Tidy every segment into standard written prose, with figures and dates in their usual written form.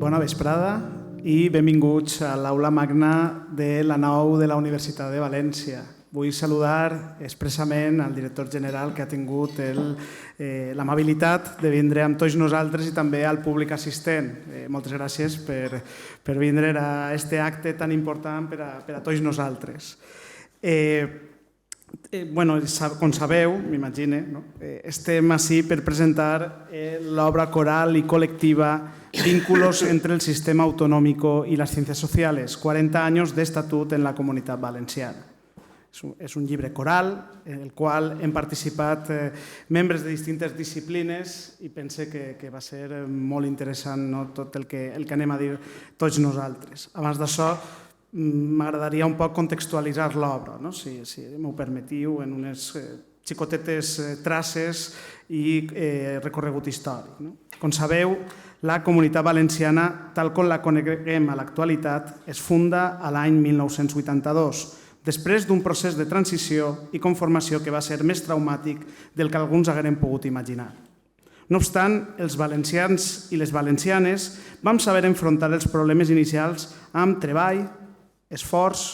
Bona vesprada i benvinguts a l'aula magna de la nau de la Universitat de València. Vull saludar expressament al director general que ha tingut l'amabilitat de vindre amb tots nosaltres i també al públic assistent. Moltes gràcies per vindre a aquest acte tan important per a tots nosaltres. Com sabeu, m'imagino, estem ací per presentar l'obra coral i col·lectiva Vínculos entre el sistema autonómico y las ciencias sociales, 40 años de estatut en la Comunitat Valenciana. És un llibre coral en el qual hem participat membres de distintes disciplines i pense que va ser molt interessant tot el que anem a dir tots nosaltres. Abans d'això, m'agradaria un poc contextualitzar l'obra, si m'ho permetiu, en unes xicotetes traces i recorregut històric. Com sabeu, la Comunitat Valenciana, tal com la coneguem a l'actualitat, es funda a l'any 1982, després d'un procés de transició i conformació que va ser més traumàtic del que alguns hagueren pogut imaginar. No obstant, els valencians i les valencianes vam saber enfrontar els problemes inicials amb treball, esforç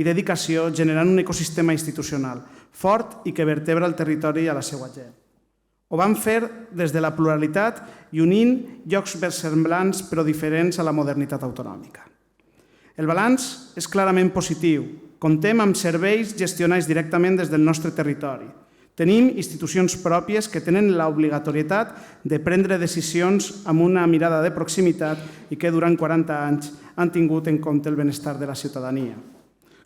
i dedicació, generant un ecosistema institucional fort i que vertebra el territori i a la seva gent. Ho vam fer des de la pluralitat i unint llocs versemblants però diferents a la modernitat autonòmica. El balanç és clarament positiu. Comptem amb serveis gestionats directament des del nostre territori. Tenim institucions pròpies que tenen l'obligatorietat de prendre decisions amb una mirada de proximitat i que durant 40 anys han tingut en compte el benestar de la ciutadania.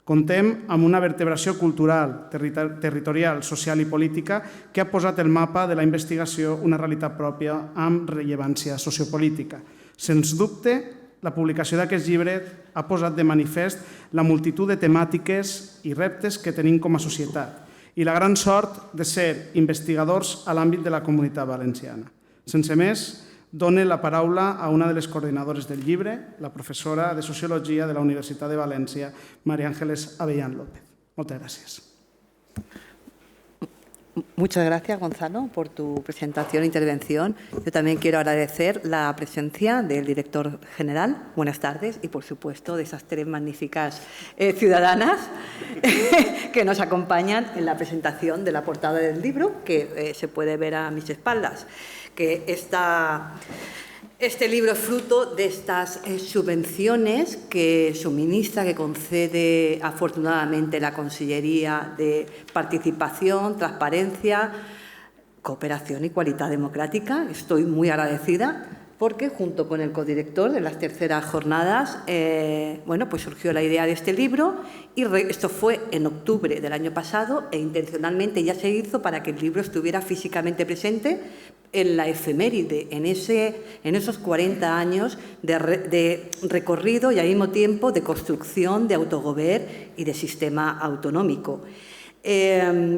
Comptem amb una vertebració cultural, territorial, social i política que ha posat el mapa de la investigació una realitat pròpia amb rellevància sociopolítica. Sens dubte, la publicació d'aquest llibre ha posat de manifest la multitud de temàtiques i reptes que tenim com a societat i la gran sort de ser investigadors a l'àmbit de la Comunitat Valenciana. Sense més, dono la paraula a una de les coordinadores del llibre, la professora de Sociologia de la Universitat de València, María Ángeles Avellán López. Muchas gracias. Muchas gracias, Gonzalo, por tu presentación e intervención. Yo también quiero agradecer la presencia del director general, buenas tardes, y por supuesto de esas tres magníficas ciudadanas que nos acompañan en la presentación de la portada del libro, que se puede ver a mis espaldas. Que este libro es fruto de estas subvenciones que suministra, que concede afortunadamente la Consellería de Participación, Transparencia, Cooperación y Cualidad Democrática. Estoy muy agradecida porque junto con el codirector de las terceras jornadas pues surgió la idea de este libro y esto fue en octubre del año pasado e intencionalmente ya se hizo para que el libro estuviera físicamente presente en la efeméride, en esos 40 años de recorrido y al mismo tiempo de construcción de autogobierno y de sistema autonómico.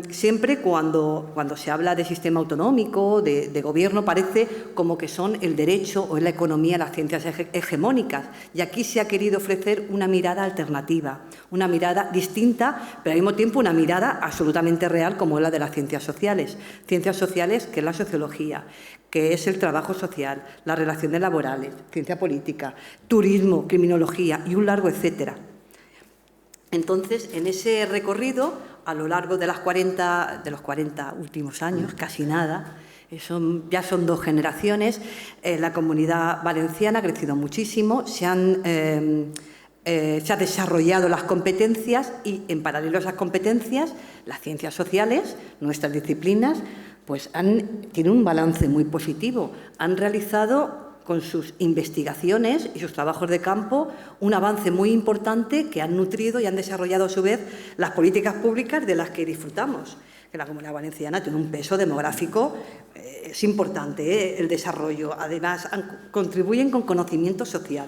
Siempre cuando se habla de sistema autonómico, de gobierno, parece como que son el derecho o la economía las ciencias hegemónicas. Y aquí se ha querido ofrecer una mirada alternativa, una mirada distinta, pero al mismo tiempo una mirada absolutamente real como es la de las ciencias sociales. Ciencias sociales que es la sociología, que es el trabajo social, las relaciones laborales, ciencia política, turismo, criminología y un largo etcétera. Entonces, en ese recorrido, a lo largo de los 40 últimos años, casi nada, ya son 2 generaciones, la Comunidad Valenciana ha crecido muchísimo, se han desarrollado las competencias y, en paralelo a esas competencias, las ciencias sociales, nuestras disciplinas, pues tienen un balance muy positivo. Han realizado con sus investigaciones y sus trabajos de campo, un avance muy importante que han nutrido y han desarrollado a su vez las políticas públicas de las que disfrutamos. Que la Comunidad Valenciana tiene un peso demográfico, es importante el desarrollo, además contribuyen con conocimiento social.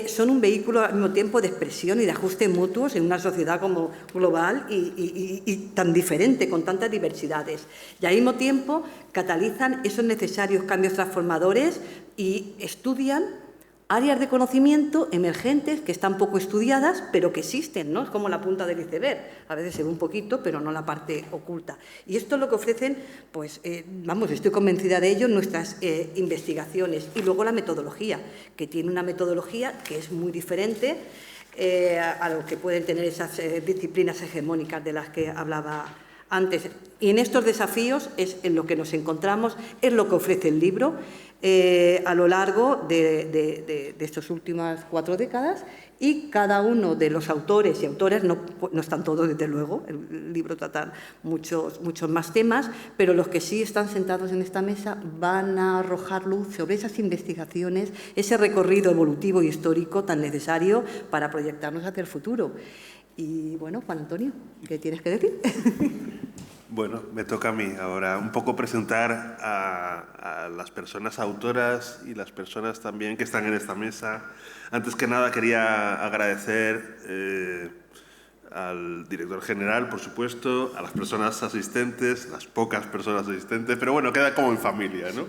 Son un vehículo al mismo tiempo de expresión y de ajuste mutuos en una sociedad como global y tan diferente, con tantas diversidades. Y al mismo tiempo catalizan esos necesarios cambios transformadores y estudian áreas de conocimiento emergentes que están poco estudiadas, pero que existen, ¿no? Es como la punta del iceberg. A veces se ve un poquito, pero no la parte oculta. Y esto es lo que ofrecen, pues, vamos, estoy convencida de ello, nuestras investigaciones. Y luego la metodología, que tiene una metodología que es muy diferente a lo que pueden tener esas disciplinas hegemónicas de las que hablaba antes. Y en estos desafíos es en lo que nos encontramos, es lo que ofrece el libro a lo largo de estas últimas 4 décadas, y cada uno de los autores y autoras, no están todos desde luego, el libro trata muchos más temas, pero los que sí están sentados en esta mesa van a arrojar luz sobre esas investigaciones, ese recorrido evolutivo y histórico tan necesario para proyectarnos hacia el futuro. Y bueno, Juan Antonio, ¿qué tienes que decir? Bueno, me toca a mí ahora un poco presentar a las personas autoras y las personas también que están en esta mesa. Antes que nada quería agradecer al director general, por supuesto, a las personas asistentes, las pocas personas asistentes, pero bueno, queda como en familia, ¿no?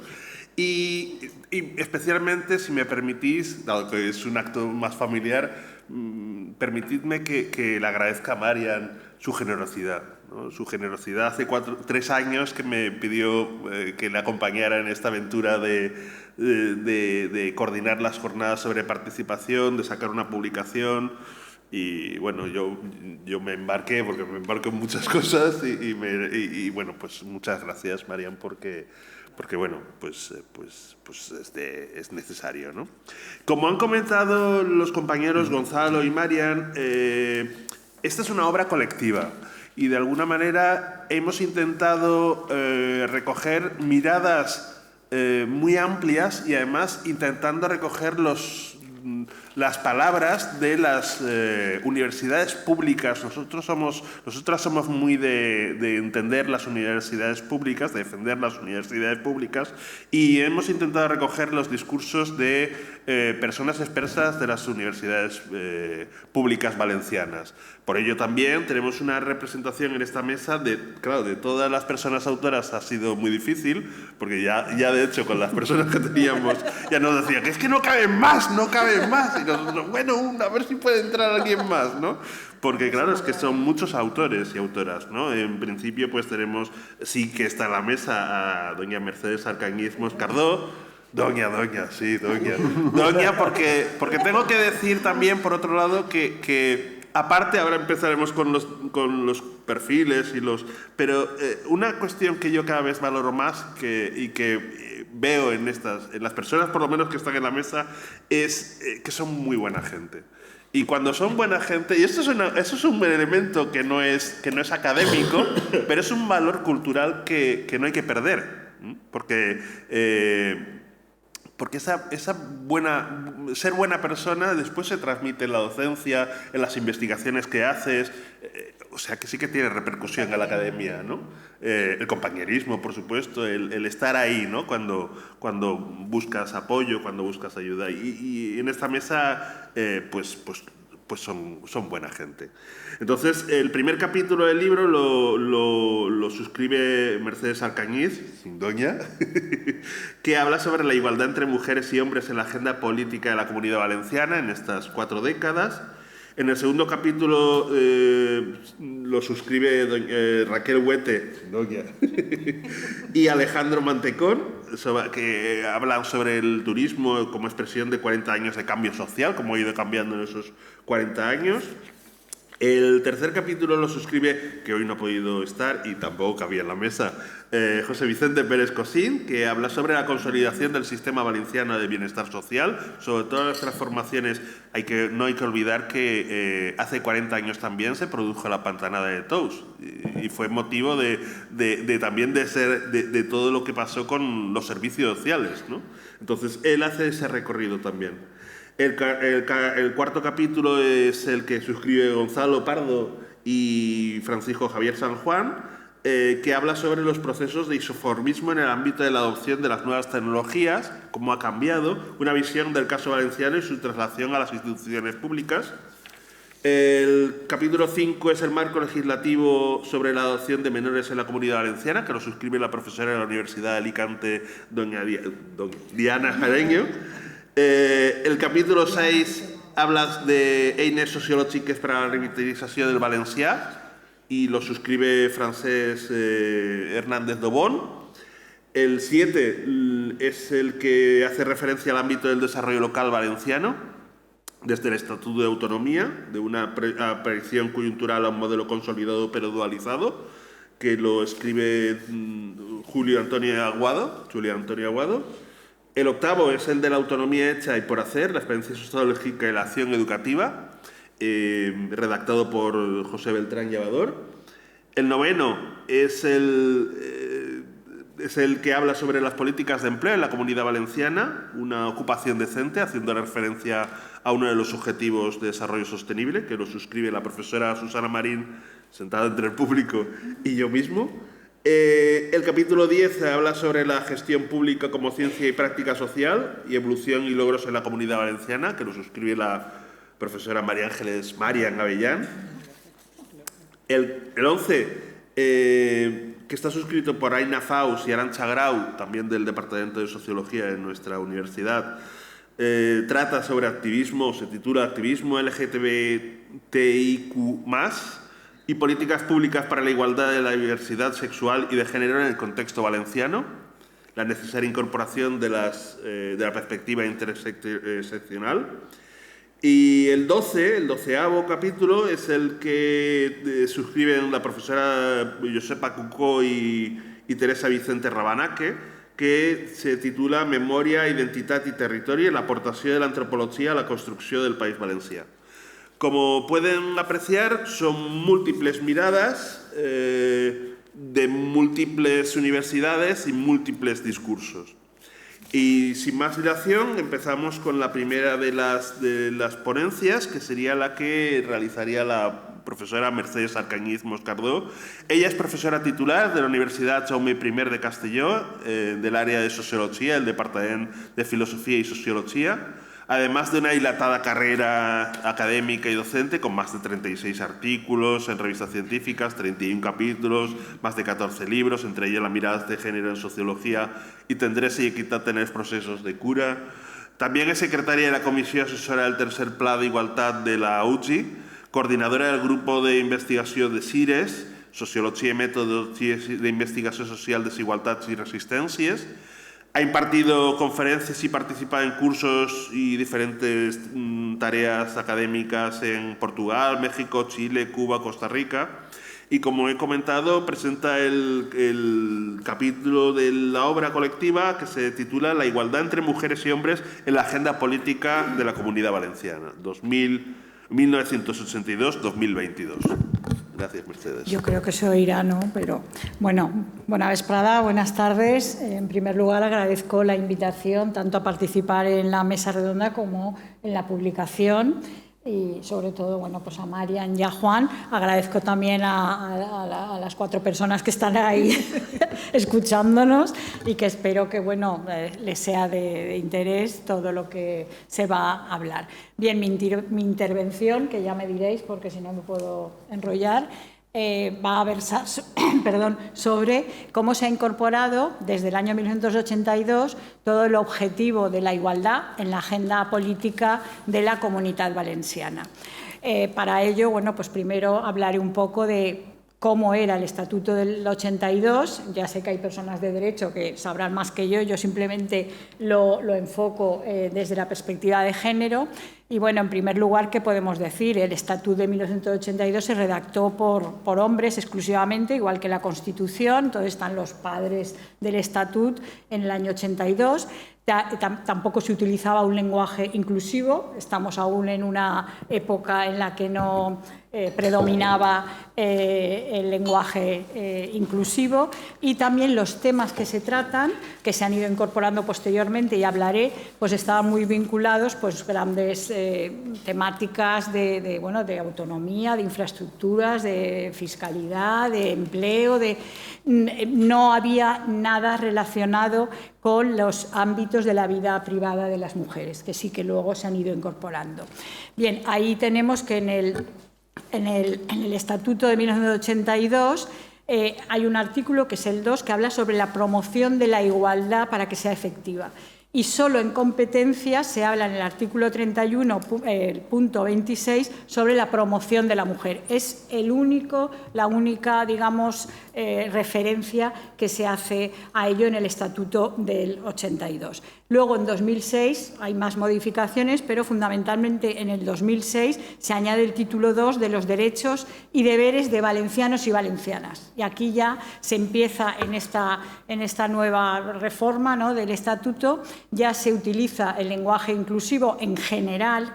Y especialmente, si me permitís, dado que es un acto más familiar, permitidme que le agradezca a Marian su generosidad, ¿no? Su generosidad hace 3 años que me pidió que le acompañara en esta aventura de coordinar las jornadas sobre participación, de sacar una publicación. Y bueno, yo me embarqué, porque me embarco en muchas cosas, y bueno, pues muchas gracias, Marian, porque bueno, pues es necesario, ¿no? Como han comentado los compañeros Gonzalo y Marian, esta es una obra colectiva y de alguna manera hemos intentado recoger miradas muy amplias y además intentando recoger las palabras de las universidades públicas. Nosotras somos muy de entender las universidades públicas, de defender las universidades públicas, y hemos intentado recoger los discursos de personas expresas de las universidades públicas valencianas. Por ello también tenemos una representación en esta mesa de todas las personas autoras. Ha sido muy difícil, porque ya de hecho con las personas que teníamos ya nos decían que es que no caben más. Y nosotros, bueno, a ver si puede entrar alguien más, ¿no? Porque claro, es que son muchos autores y autoras, ¿no? En principio pues tenemos, sí que está en la mesa, a doña Mercedes Arcañiz Moscardó. Doña, porque tengo que decir también, por otro lado, que aparte, ahora empezaremos con los perfiles pero una cuestión que yo cada vez valoro más y que veo en las personas, por lo menos que están en la mesa, es que son muy buena gente. Y cuando son buena gente, y eso es un elemento que no es académico, pero es un valor cultural que no hay que perder, porque ser buena persona después se transmite en la docencia, en las investigaciones que haces, o sea que sí que tiene repercusión en la academia, ¿no? El compañerismo, por supuesto, el estar ahí, ¿no? Cuando buscas apoyo, cuando buscas ayuda. Y en esta mesa, pues son buena gente. Entonces, el primer capítulo del libro lo suscribe Mercedes Arcañiz, sin doña, que habla sobre la igualdad entre mujeres y hombres en la agenda política de la Comunidad Valenciana en estas 4 décadas. En el segundo capítulo lo suscribe Raquel Huete, doña, y Alejandro Mantecón, que hablan sobre el turismo como expresión de 40 años de cambio social, como ha ido cambiando en esos 40 años. El tercer capítulo lo suscribe, que hoy no ha podido estar y tampoco cabía en la mesa, José Vicente Pérez Cosín, que habla sobre la consolidación del sistema valenciano de bienestar social, sobre todas las transformaciones. No hay que olvidar que hace 40 años también se produjo la pantanada de Tous y fue motivo también de todo lo que pasó con los servicios sociales, ¿no? Entonces, él hace ese recorrido también. El cuarto capítulo es el que suscribe Gonzalo Pardo y Francisco Javier San Juan, que habla sobre los procesos de isoformismo en el ámbito de la adopción de las nuevas tecnologías, cómo ha cambiado, una visión del caso valenciano y su traslación a las instituciones públicas. El capítulo 5 es el marco legislativo sobre la adopción de menores en la Comunidad Valenciana, que lo suscribe la profesora de la Universidad de Alicante, doña Diana Jareño. El capítulo 6 habla de eines sociològiques per a la revitalització del valencià y lo suscribe Francesc Hernández Dobón. El 7 es el que hace referencia al ámbito del desarrollo local valenciano, desde el Estatuto de Autonomía, de una aparición coyuntural a un modelo consolidado pero dualizado, que lo escribe Julio Antonio Aguado. El 8 es el de la autonomía hecha y por hacer, la experiencia sociológica y la acción educativa, redactado por José Beltrán Llevador. El 9 es el que habla sobre las políticas de empleo en la Comunidad Valenciana, una ocupación decente, haciendo referencia a uno de los objetivos de desarrollo sostenible, que lo suscribe la profesora Susana Marín, sentada entre el público, y yo mismo. El capítulo 10 habla sobre la gestión pública como ciencia y práctica social y evolución y logros en la Comunidad Valenciana, que lo suscribe la profesora María Ángeles Marian Avellán. El 11, que está suscrito por Aina Faus y Arantxa Grau, también del Departamento de Sociología de nuestra universidad, trata sobre activismo, se titula Activismo LGTBIQ+, y políticas públicas para la igualdad de la diversidad sexual y de género en el contexto valenciano, la necesaria incorporación de la perspectiva interseccional. Y el 12º capítulo, es el que suscriben la profesora Josepa Cucó y Teresa Vicente Rabanaque, que se titula Memoria, Identitat i Territori, la aportació de l'antropologia a la construcció del País Valencià. Como pueden apreciar, son múltiples miradas de múltiples universidades y múltiples discursos. Y sin más dilación, empezamos con la primera de las ponencias, que sería la que realizaría la profesora Mercedes Arcañiz Moscardó. Ella es profesora titular de la Universidad Jaume I de Castelló, del área de Sociología, el Departamento de Filosofía y Sociología, además de una dilatada carrera académica y docente con más de 36 artículos en revistas científicas, 31 capítulos, más de 14 libros, entre ellos las miradas de género en sociología y tendresa y equitat en els processos de cura. También es secretaria de la Comisión Asesora del Tercer Pla d'Igualtat de la UGI, coordinadora del Grupo de Investigación de CIRES, Sociología y Métodos de Investigación Social, Desigualdades y Resistencias. Ha impartido conferencias y participado en cursos y diferentes tareas académicas en Portugal, México, Chile, Cuba, Costa Rica. Y como he comentado, presenta el capítulo de la obra colectiva que se titula La igualdad entre mujeres y hombres en la agenda política de la Comunidad Valenciana, 1982-2022. Gracias, Mercedes. Yo creo que se oirá, ¿no? Pero, bueno, buena vesprada, buenas tardes. En primer lugar, agradezco la invitación tanto a participar en la mesa redonda como en la publicación y, sobre todo, bueno, pues a Marian y a Juan. Agradezco también a las 4 personas que están ahí escuchándonos y que espero que, bueno, les sea de interés todo lo que se va a hablar. Bien, mi intervención, que ya me diréis porque si no me puedo enrollar, va a versar sobre cómo se ha incorporado desde el año 1982 todo el objetivo de la igualdad en la agenda política de la Comunitat Valenciana. Para ello, bueno, pues primero hablaré un poco de cómo era el Estatuto del 82. Ya sé que hay personas de derecho que sabrán más que yo simplemente lo enfoco desde la perspectiva de género. Y bueno, en primer lugar, ¿qué podemos decir? El Estatuto de 1982 se redactó por hombres exclusivamente, igual que la Constitución. Entonces están los padres del Estatut en el año 82. Tampoco se utilizaba un lenguaje inclusivo. Estamos aún en una época en la que no predominaba el lenguaje inclusivo, y también los temas que se tratan, que se han ido incorporando posteriormente y hablaré, pues estaban muy vinculados, pues grandes temáticas de autonomía, de infraestructuras, de fiscalidad, de empleo, no había nada relacionado con los ámbitos de la vida privada de las mujeres, que sí que luego se han ido incorporando. Bien, ahí tenemos que en el Estatuto de 1982 hay un artículo, que es el 2, que habla sobre la promoción de la igualdad para que sea efectiva. y solo en competencias se habla en el artículo 31, punto 26, sobre la promoción de la mujer. Es la única, digamos, referencia que se hace a ello en el Estatuto del 82. Luego, en 2006, hay más modificaciones, pero fundamentalmente en el 2006 se añade el título 2 de los derechos y deberes de valencianos y valencianas. Y aquí ya se empieza en esta nueva reforma, ¿no?, del Estatuto, ya se utiliza el lenguaje inclusivo en general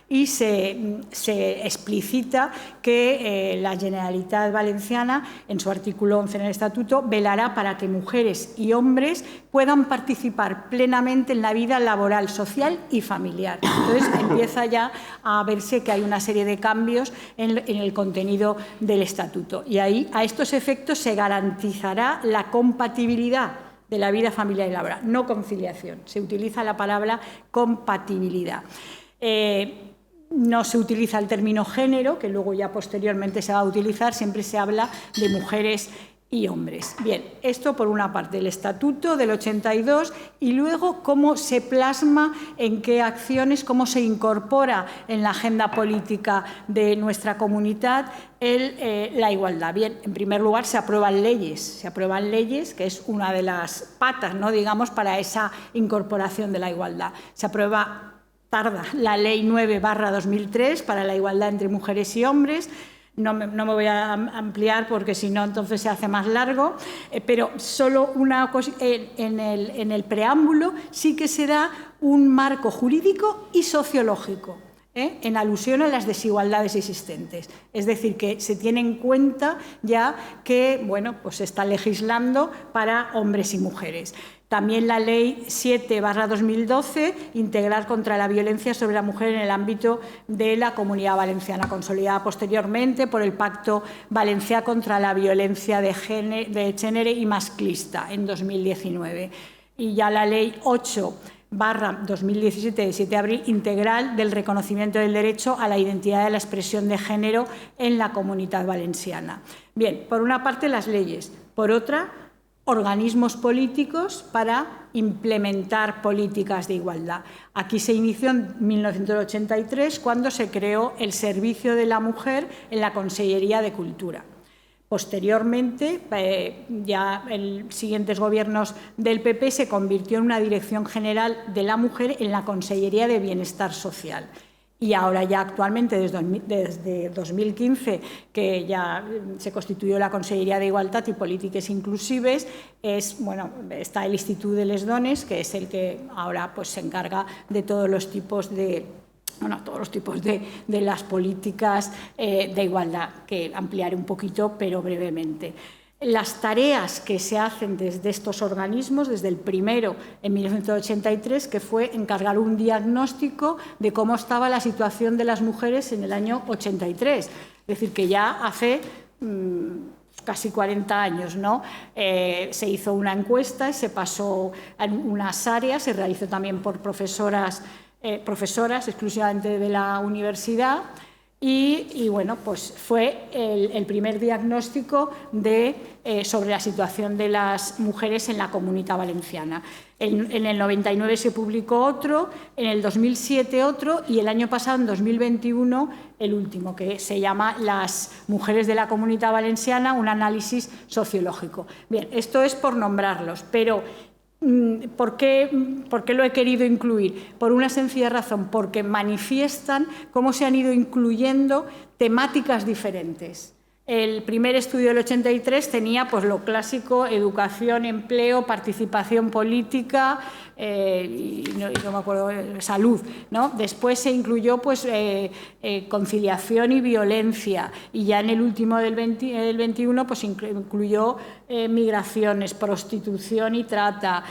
y se explicita que la Generalitat Valenciana, en su artículo 11 en el Estatuto, velará para que mujeres y hombres puedan participar plenamente en la vida laboral, social y familiar. Entonces empieza ya a verse que hay una serie de cambios en el contenido del Estatuto. Y ahí, a estos efectos, se garantizará la compatibilidad de la vida familiar y laboral, no conciliación. Se utiliza la palabra compatibilidad. No se utiliza el término género, que luego ya posteriormente se va a utilizar, siempre se habla de mujeres y hombres. Bien, esto por una parte, el Estatuto del 82, y luego cómo se plasma, en qué acciones, cómo se incorpora en la agenda política de nuestra comunidad la igualdad. Bien, en primer lugar se aprueban leyes, que es una de las patas, ¿no?, digamos, para esa incorporación de la igualdad. Se aprueba la Ley 9/2003 para la igualdad entre mujeres y hombres. No me voy a ampliar porque si no entonces se hace más largo, pero solo una cosa, en el preámbulo sí que se da un marco jurídico y sociológico, en alusión a las desigualdades existentes. Es decir, que se tiene en cuenta ya que, bueno, pues se está legislando para hombres y mujeres. También la Ley 7/2012, integral contra la violencia sobre la mujer en el ámbito de la Comunidad Valenciana, consolidada posteriormente por el Pacto Valencià contra la Violencia de Género y Masclista en 2019. Y ya la Ley 8/2017, de 7 de abril, integral del reconocimiento del derecho a la identidad de la expresión de género en la Comunidad Valenciana. Bien, por una parte las leyes, por otra organismos políticos para implementar políticas de igualdad. Aquí se inició en 1983, cuando se creó el Servicio de la Mujer en la Consellería de Cultura. Posteriormente, ya en siguientes gobiernos del PP, se convirtió en una Dirección General de la Mujer en la Consellería de Bienestar Social. Y ahora ya actualmente, desde 2015, que ya se constituyó la Consellería de Igualdad y Polítiques Inclusives, está el Instituto de les Dones, que es el que ahora pues se encarga de todos los tipos de las políticas de igualdad, que ampliaré un poquito, pero brevemente. Las tareas que se hacen desde estos organismos, desde el primero en 1983, que fue encargar un diagnóstico de cómo estaba la situación de las mujeres en el año 83. Es decir, que ya hace casi 40 años, ¿no? Se hizo una encuesta y se pasó a unas áreas, se realizó también por profesoras exclusivamente de la universidad. Y bueno, pues fue el primer diagnóstico sobre la situación de las mujeres en la Comunidad Valenciana. En el 99 se publicó otro, en el 2007 otro y el año pasado, en 2021, el último, que se llama Las mujeres de la Comunidad Valenciana, un análisis sociológico. Bien, esto es por nombrarlos, pero ¿por qué lo he querido incluir? Por una sencilla razón, porque manifiestan cómo se han ido incluyendo temáticas diferentes. El primer estudio del 83 tenía pues lo clásico: educación, empleo, participación política y no me acuerdo, salud, ¿no? Después se incluyó pues conciliación y violencia, y ya en el último del 21 pues incluyó migraciones, prostitución y trata,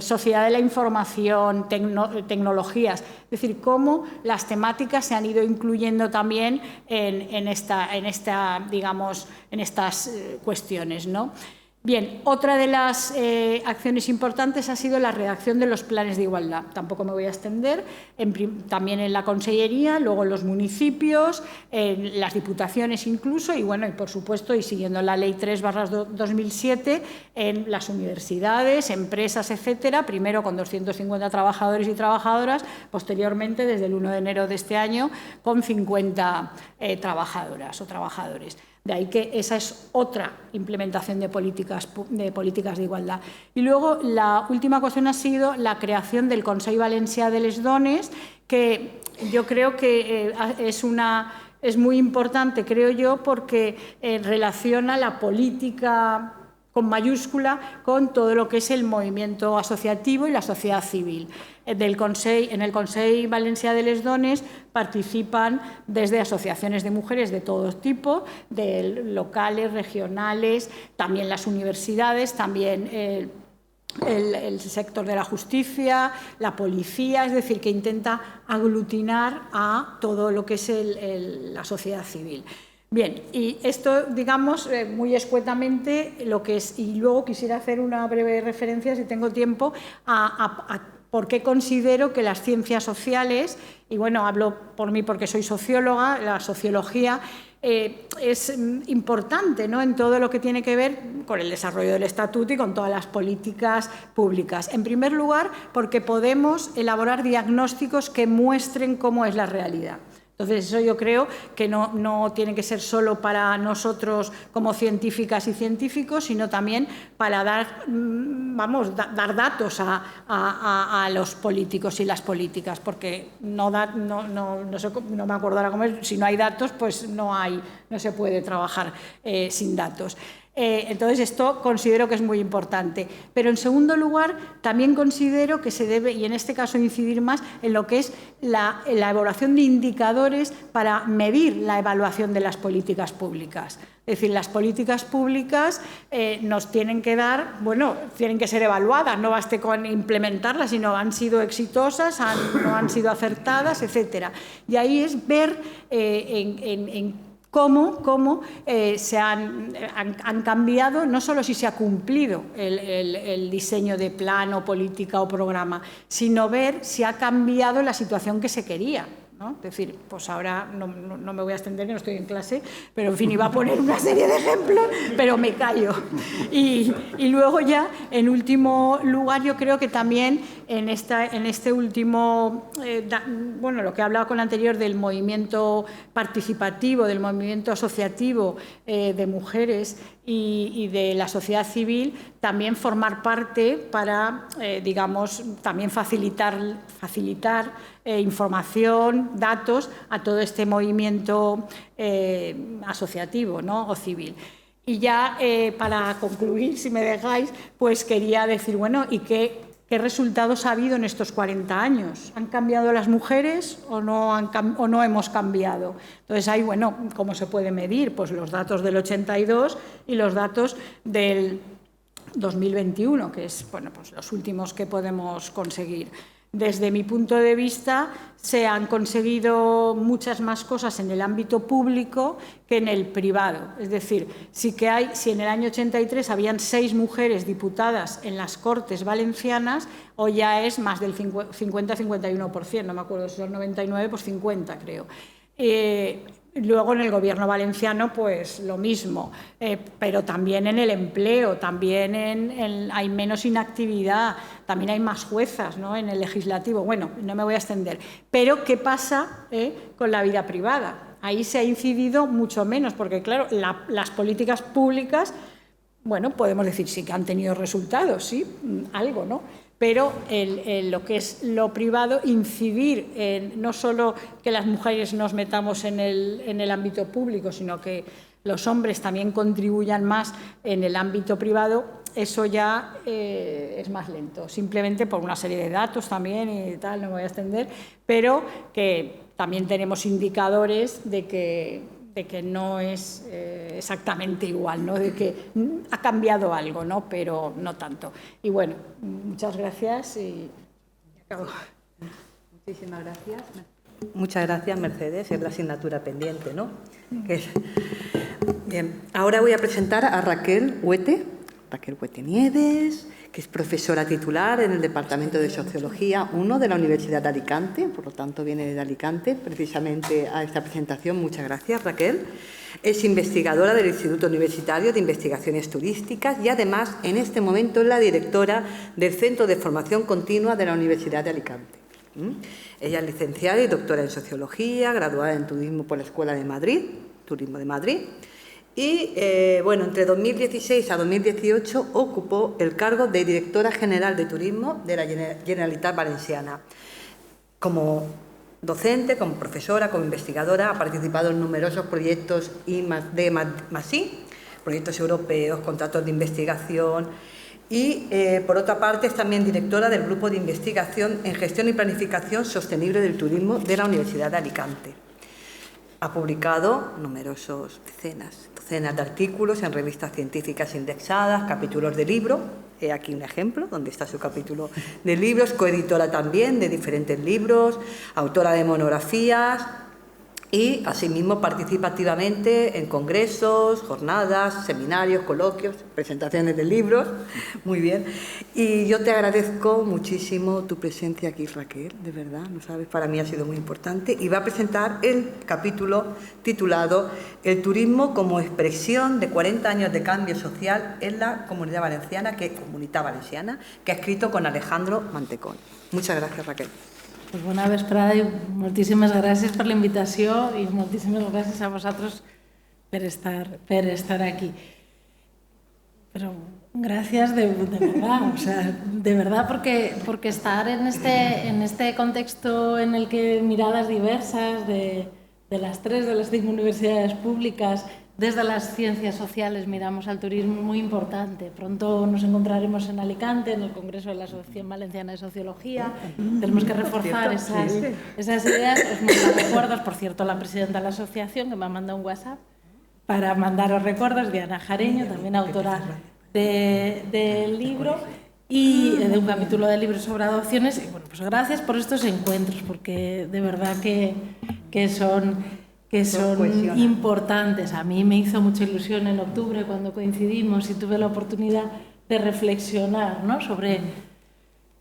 sociedad de la información, tecnologías. Es decir, cómo las temáticas se han ido incluyendo también en estas cuestiones, ¿no? Bien, otra de las acciones importantes ha sido la redacción de los planes de igualdad. Tampoco me voy a extender, también en la Consellería, luego en los municipios, en las diputaciones incluso, y bueno, y por supuesto, y siguiendo la Ley 3/2007, en las universidades, empresas, etcétera, primero con 250 trabajadores y trabajadoras, posteriormente, desde el 1 de enero de este año, con 50 trabajadoras o trabajadores. De ahí que esa es otra implementación de políticas de igualdad. Y luego la última cuestión ha sido la creación del Consell Valencià de les Dones, que yo creo que es muy importante, creo yo, porque relaciona la política con mayúscula con todo lo que es el movimiento asociativo y la sociedad civil. En el Consell Valencià de les Dones participan desde asociaciones de mujeres de todo tipo, de locales, regionales, también las universidades, también el sector de la justicia, la policía, es decir, que intenta aglutinar a todo lo que es la sociedad civil. Bien, y esto, digamos, muy escuetamente lo que es, y luego quisiera hacer una breve referencia, si tengo tiempo, a por qué considero que las ciencias sociales, y bueno, hablo por mí porque soy socióloga, la sociología es importante, ¿no?, en todo lo que tiene que ver con el desarrollo del estatuto y con todas las políticas públicas. En primer lugar, porque podemos elaborar diagnósticos que muestren cómo es la realidad. Entonces, eso yo creo que no tiene que ser solo para nosotros como científicas y científicos, sino también para dar datos a los políticos y las políticas, porque no me acuerdo ahora cómo es, si no hay datos, pues no se puede trabajar sin datos. Entonces, esto considero que es muy importante. Pero, en segundo lugar, también considero que se debe, y en este caso incidir más, en lo que es la elaboración de indicadores para medir la evaluación de las políticas públicas. Es decir, las políticas públicas nos tienen que dar, tienen que ser evaluadas, no baste con implementarlas, sino han sido exitosas, no han sido acertadas, etcétera. Y ahí es ver cómo se han cambiado, no solo si se ha cumplido el diseño de plan o política o programa, sino ver si ha cambiado la situación que se quería, ¿no? Es decir, pues ahora no me voy a extender, que no estoy en clase, pero en fin, iba a poner una serie de ejemplos, pero me callo. Y luego ya, en último lugar, yo creo que también en este último, lo que he hablado con el anterior del movimiento participativo, del movimiento asociativo de mujeres y de la sociedad civil, también formar parte para, también facilitar información, datos a todo este movimiento asociativo, ¿no?, o civil. Y ya para concluir, si me dejáis, pues quería decir, ¿y qué resultados ha habido en estos 40 años? ¿Han cambiado las mujeres o no hemos cambiado? Entonces, ahí, ¿cómo se puede medir? Pues los datos del 82 y los datos del 2021, que es pues los últimos que podemos conseguir. Desde mi punto de vista, se han conseguido muchas más cosas en el ámbito público que en el privado. Es decir, si en el año 83 habían 6 mujeres diputadas en las Cortes Valencianas, hoy ya es más del 50-51%, no me acuerdo si son 99, pues 50 creo. Luego en el Gobierno valenciano pues lo mismo, pero también en el empleo, también hay menos inactividad, también hay más juezas, ¿no?, en el legislativo. Bueno, no me voy a extender. Pero ¿qué pasa con la vida privada? Ahí se ha incidido mucho menos, porque claro, las políticas públicas, podemos decir sí que han tenido resultados, sí, algo, ¿no? Pero lo que es lo privado, incidir en no solo que las mujeres nos metamos en el ámbito público, sino que los hombres también contribuyan más en el ámbito privado, eso ya es más lento, simplemente por una serie de datos también y tal, no me voy a extender, pero que también tenemos indicadores de que no es exactamente igual, ¿no?, de que ha cambiado algo, ¿no?, pero no tanto. Y muchas gracias y acabo. Muchísimas gracias. Muchas gracias, Mercedes. Es la asignatura pendiente, ¿no? Bien. Ahora voy a presentar a Raquel Huete, Raquel Huete-Nieves, que es profesora titular en el Departamento de Sociología 1 de la Universidad de Alicante, por lo tanto viene de Alicante precisamente a esta presentación. Muchas gracias, Raquel. Es investigadora del Instituto Universitario de Investigaciones Turísticas y además en este momento es la directora del Centro de Formación Continua de la Universidad de Alicante. Ella es licenciada y doctora en Sociología, graduada en Turismo por la Escuela de Madrid, Turismo de Madrid. Y, entre 2016 a 2018 ocupó el cargo de Directora General de Turismo de la Generalitat Valenciana. Como docente, como profesora, como investigadora, ha participado en numerosos proyectos I+D+I, proyectos europeos, contratos de investigación y, por otra parte, es también directora del Grupo de Investigación en Gestión y Planificación Sostenible del Turismo de la Universidad de Alicante. Ha publicado docenas de artículos en revistas científicas indexadas, capítulos de libro. He aquí un ejemplo, donde está su capítulo de libros, coeditora también de diferentes libros, autora de monografías y, asimismo, participa activamente en congresos, jornadas, seminarios, coloquios, presentaciones de libros. Muy bien. Y yo te agradezco muchísimo tu presencia aquí, Raquel, de verdad, no sabes, para mí ha sido muy importante. Y va a presentar el capítulo titulado El turismo como expresión de 40 años de cambio social en la Comunidad Valenciana, Comunitat Valenciana, que ha escrito con Alejandro Mantecón. Muchas gracias, Raquel. Pues bona vesprada i moltíssimes gràcies per la invitació i moltíssimes gràcies a vosaltres per estar aquí. Pero gracias de verdad, o sea, de verdad porque estar en este contexto en el que miradas diversas de las 3 de las 5 universidades públicas, desde las ciencias sociales miramos al turismo, muy importante. Pronto nos encontraremos en Alicante, en el Congreso de la Asociación Valenciana de Sociología. Tenemos que reforzar esas ideas. Os mando recuerdos, por cierto, la presidenta de la asociación, que me ha mandado un WhatsApp, para mandaros recuerdos, Diana Jareño, también autora del libro y de un capítulo del libro sobre adopciones. Y bueno, pues gracias por estos encuentros, porque de verdad que son importantes. A mí me hizo mucha ilusión en octubre cuando coincidimos y tuve la oportunidad de reflexionar, ¿no?, sobre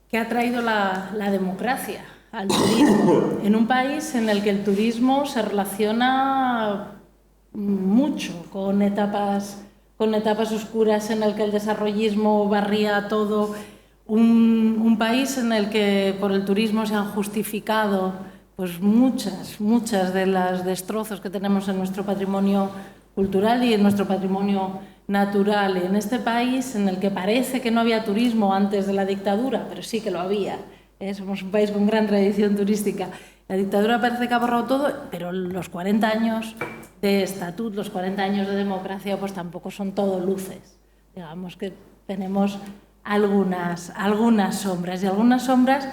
qué ha traído la democracia al turismo en un país en el que el turismo se relaciona mucho con etapas oscuras, en el que el desarrollismo barría todo, un país en el que por el turismo se han justificado pues muchas de las destrozos que tenemos en nuestro patrimonio cultural y en nuestro patrimonio natural. En este país en el que parece que no había turismo antes de la dictadura, pero sí que lo había. Somos un país con gran tradición turística. La dictadura parece que ha borrado todo, pero los 40 años de estatut, los 40 años de democracia, pues tampoco son todo luces. Digamos que tenemos algunas sombras, y algunas sombras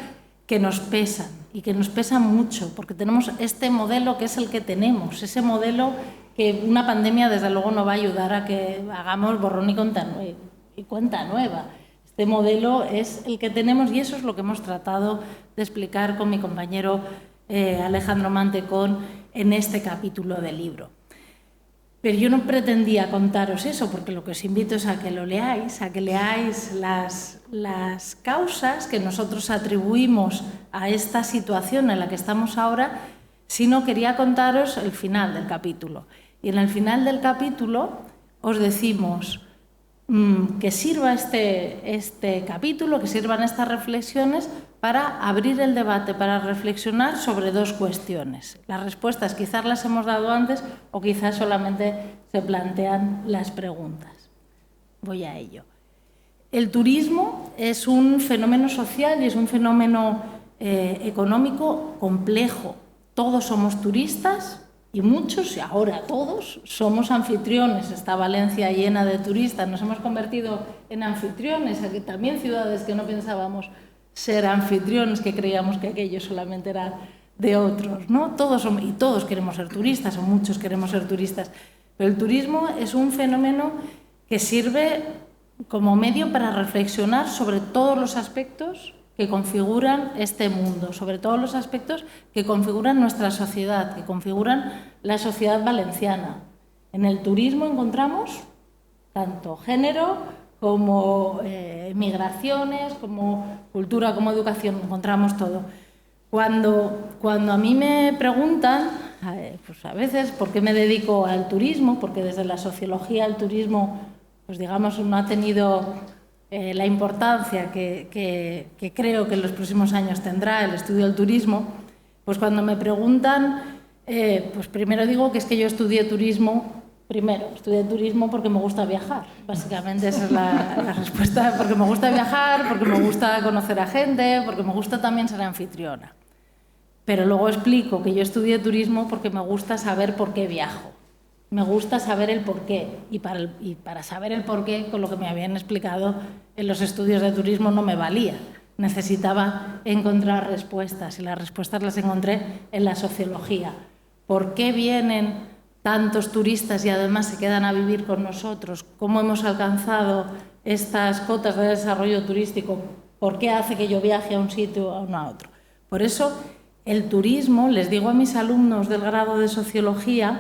que nos pesan, y que nos pesan mucho, porque tenemos este modelo que es el que tenemos, ese modelo que una pandemia desde luego no va a ayudar a que hagamos borrón y cuenta nueva. Este modelo es el que tenemos y eso es lo que hemos tratado de explicar con mi compañero Alejandro Mantecón en este capítulo del libro. Pero yo no pretendía contaros eso, porque lo que os invito es a que lo leáis, a que leáis las causas que nosotros atribuimos a esta situación en la que estamos ahora, sino quería contaros el final del capítulo. Y en el final del capítulo os decimos que sirva este capítulo, que sirvan estas reflexiones para abrir el debate, para reflexionar sobre 2 cuestiones. Las respuestas quizás las hemos dado antes o quizás solamente se plantean las preguntas. Voy a ello. El turismo es un fenómeno social y es un fenómeno económico complejo. Todos somos turistas y muchos, y ahora todos, somos anfitriones. Está Valencia llena de turistas. Nos hemos convertido en anfitriones, aquí también ciudades que no pensábamos ser anfitriones, que creíamos que aquello solamente era de otros, ¿no? Todos queremos ser turistas, o muchos queremos ser turistas. Pero el turismo es un fenómeno que sirve como medio para reflexionar sobre todos los aspectos que configuran este mundo, sobre todos los aspectos que configuran nuestra sociedad, que configuran la sociedad valenciana. En el turismo encontramos tanto género como migraciones, como cultura, como educación, encontramos todo. Cuando a mí me preguntan, pues a veces, ¿por qué me dedico al turismo? Porque desde la sociología el turismo, pues digamos, no ha tenido la importancia que creo que en los próximos años tendrá el estudio del turismo. Pues cuando me preguntan, pues primero digo que es que yo estudié turismo. Primero, estudié turismo porque me gusta viajar. Básicamente esa es la respuesta. Porque me gusta viajar, porque me gusta conocer a gente, porque me gusta también ser anfitriona. Pero luego explico que yo estudié turismo porque me gusta saber por qué viajo. Me gusta saber el por qué. Y para saber el por qué, con lo que me habían explicado en los estudios de turismo no me valía. Necesitaba encontrar respuestas y las respuestas las encontré en la sociología. ¿Por qué vienen tantos turistas y además se quedan a vivir con nosotros? ¿Cómo hemos alcanzado estas cotas de desarrollo turístico? ¿Por qué hace que yo viaje a un sitio o no a otro? Por eso, el turismo, les digo a mis alumnos del grado de Sociología,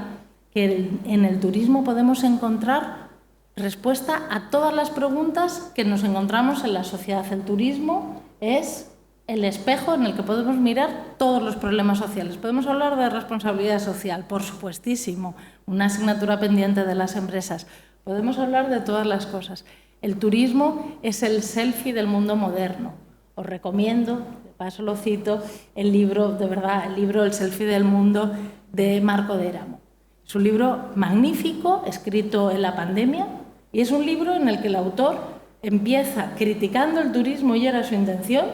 que en el turismo podemos encontrar respuesta a todas las preguntas que nos encontramos en la sociedad. El turismo es el espejo en el que podemos mirar todos los problemas sociales. Podemos hablar de responsabilidad social, por supuestísimo, una asignatura pendiente de las empresas. Podemos hablar de todas las cosas. El turismo es el selfie del mundo moderno. Os recomiendo, de paso lo cito, el libro, de verdad, el libro El selfie del mundo de Marco D'Eramo. Es un libro magnífico, escrito en la pandemia, y es un libro en el que el autor empieza criticando el turismo, y era su intención,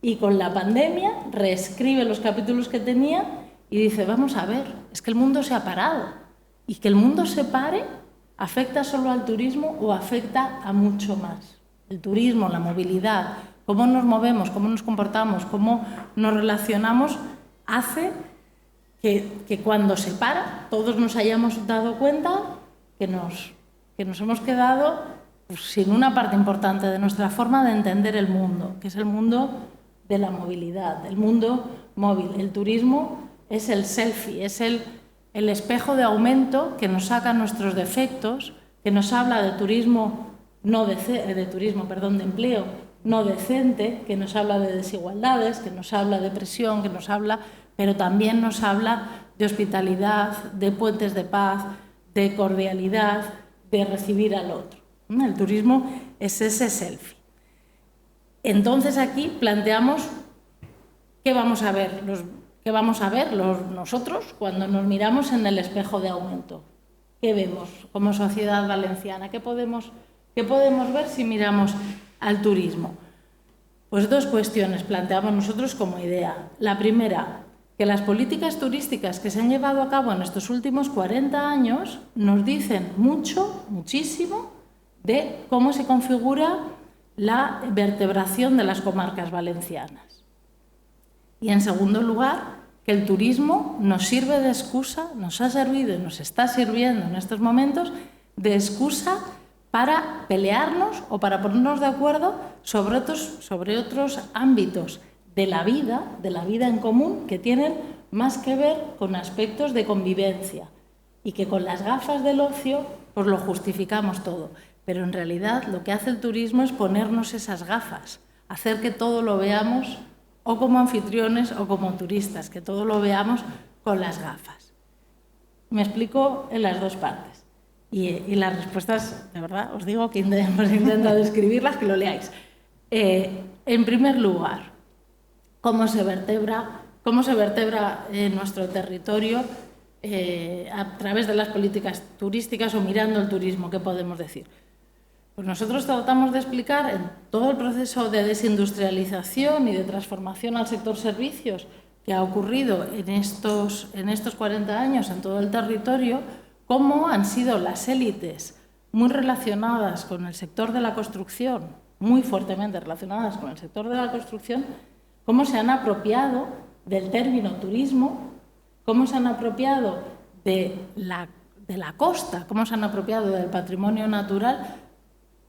y con la pandemia reescribe los capítulos que tenía y dice, vamos a ver, es que el mundo se ha parado. Y que el mundo se pare, ¿afecta solo al turismo o afecta a mucho más? El turismo, la movilidad, cómo nos movemos, cómo nos comportamos, cómo nos relacionamos, hace que cuando se para todos nos hayamos dado cuenta que nos hemos quedado pues, sin una parte importante de nuestra forma de entender el mundo, que es el mundo de la movilidad, el mundo móvil. El turismo es el selfie, es el espejo de aumento que nos saca nuestros defectos, que nos habla de de empleo no decente, que nos habla de desigualdades, que nos habla de presión, pero también nos habla de hospitalidad, de puentes de paz, de cordialidad, de recibir al otro. El turismo es ese selfie. Entonces aquí planteamos qué vamos a ver nosotros cuando nos miramos en el espejo de aumento. ¿Qué vemos como sociedad valenciana? ¿Qué podemos ver si miramos al turismo? Pues dos cuestiones planteamos nosotros como idea. La primera, que las políticas turísticas que se han llevado a cabo en estos últimos 40 años nos dicen muchísimo de cómo se configura la vertebración de las comarcas valencianas. Y en segundo lugar, que el turismo nos sirve de excusa, nos ha servido y nos está sirviendo en estos momentos de excusa para pelearnos o para ponernos de acuerdo sobre otros ámbitos de la vida en común que tienen más que ver con aspectos de convivencia y que con las gafas del ocio pues lo justificamos todo. Pero en realidad lo que hace el turismo es ponernos esas gafas, hacer que todo lo veamos o como anfitriones o como turistas, que todo lo veamos con las gafas. Me explico en las dos partes. Y las respuestas, de verdad, os digo que hemos intentado escribirlas, que lo leáis. En primer lugar, ¿cómo se vertebra nuestro territorio a través de las políticas turísticas o mirando el turismo? ¿Qué podemos decir? Pues nosotros tratamos de explicar en todo el proceso de desindustrialización y de transformación al sector servicios que ha ocurrido en estos 40 años en todo el territorio, cómo han sido las élites muy relacionadas con el sector de la construcción, muy fuertemente relacionadas con el sector de la construcción, cómo se han apropiado del término turismo, cómo se han apropiado de la costa, cómo se han apropiado del patrimonio natural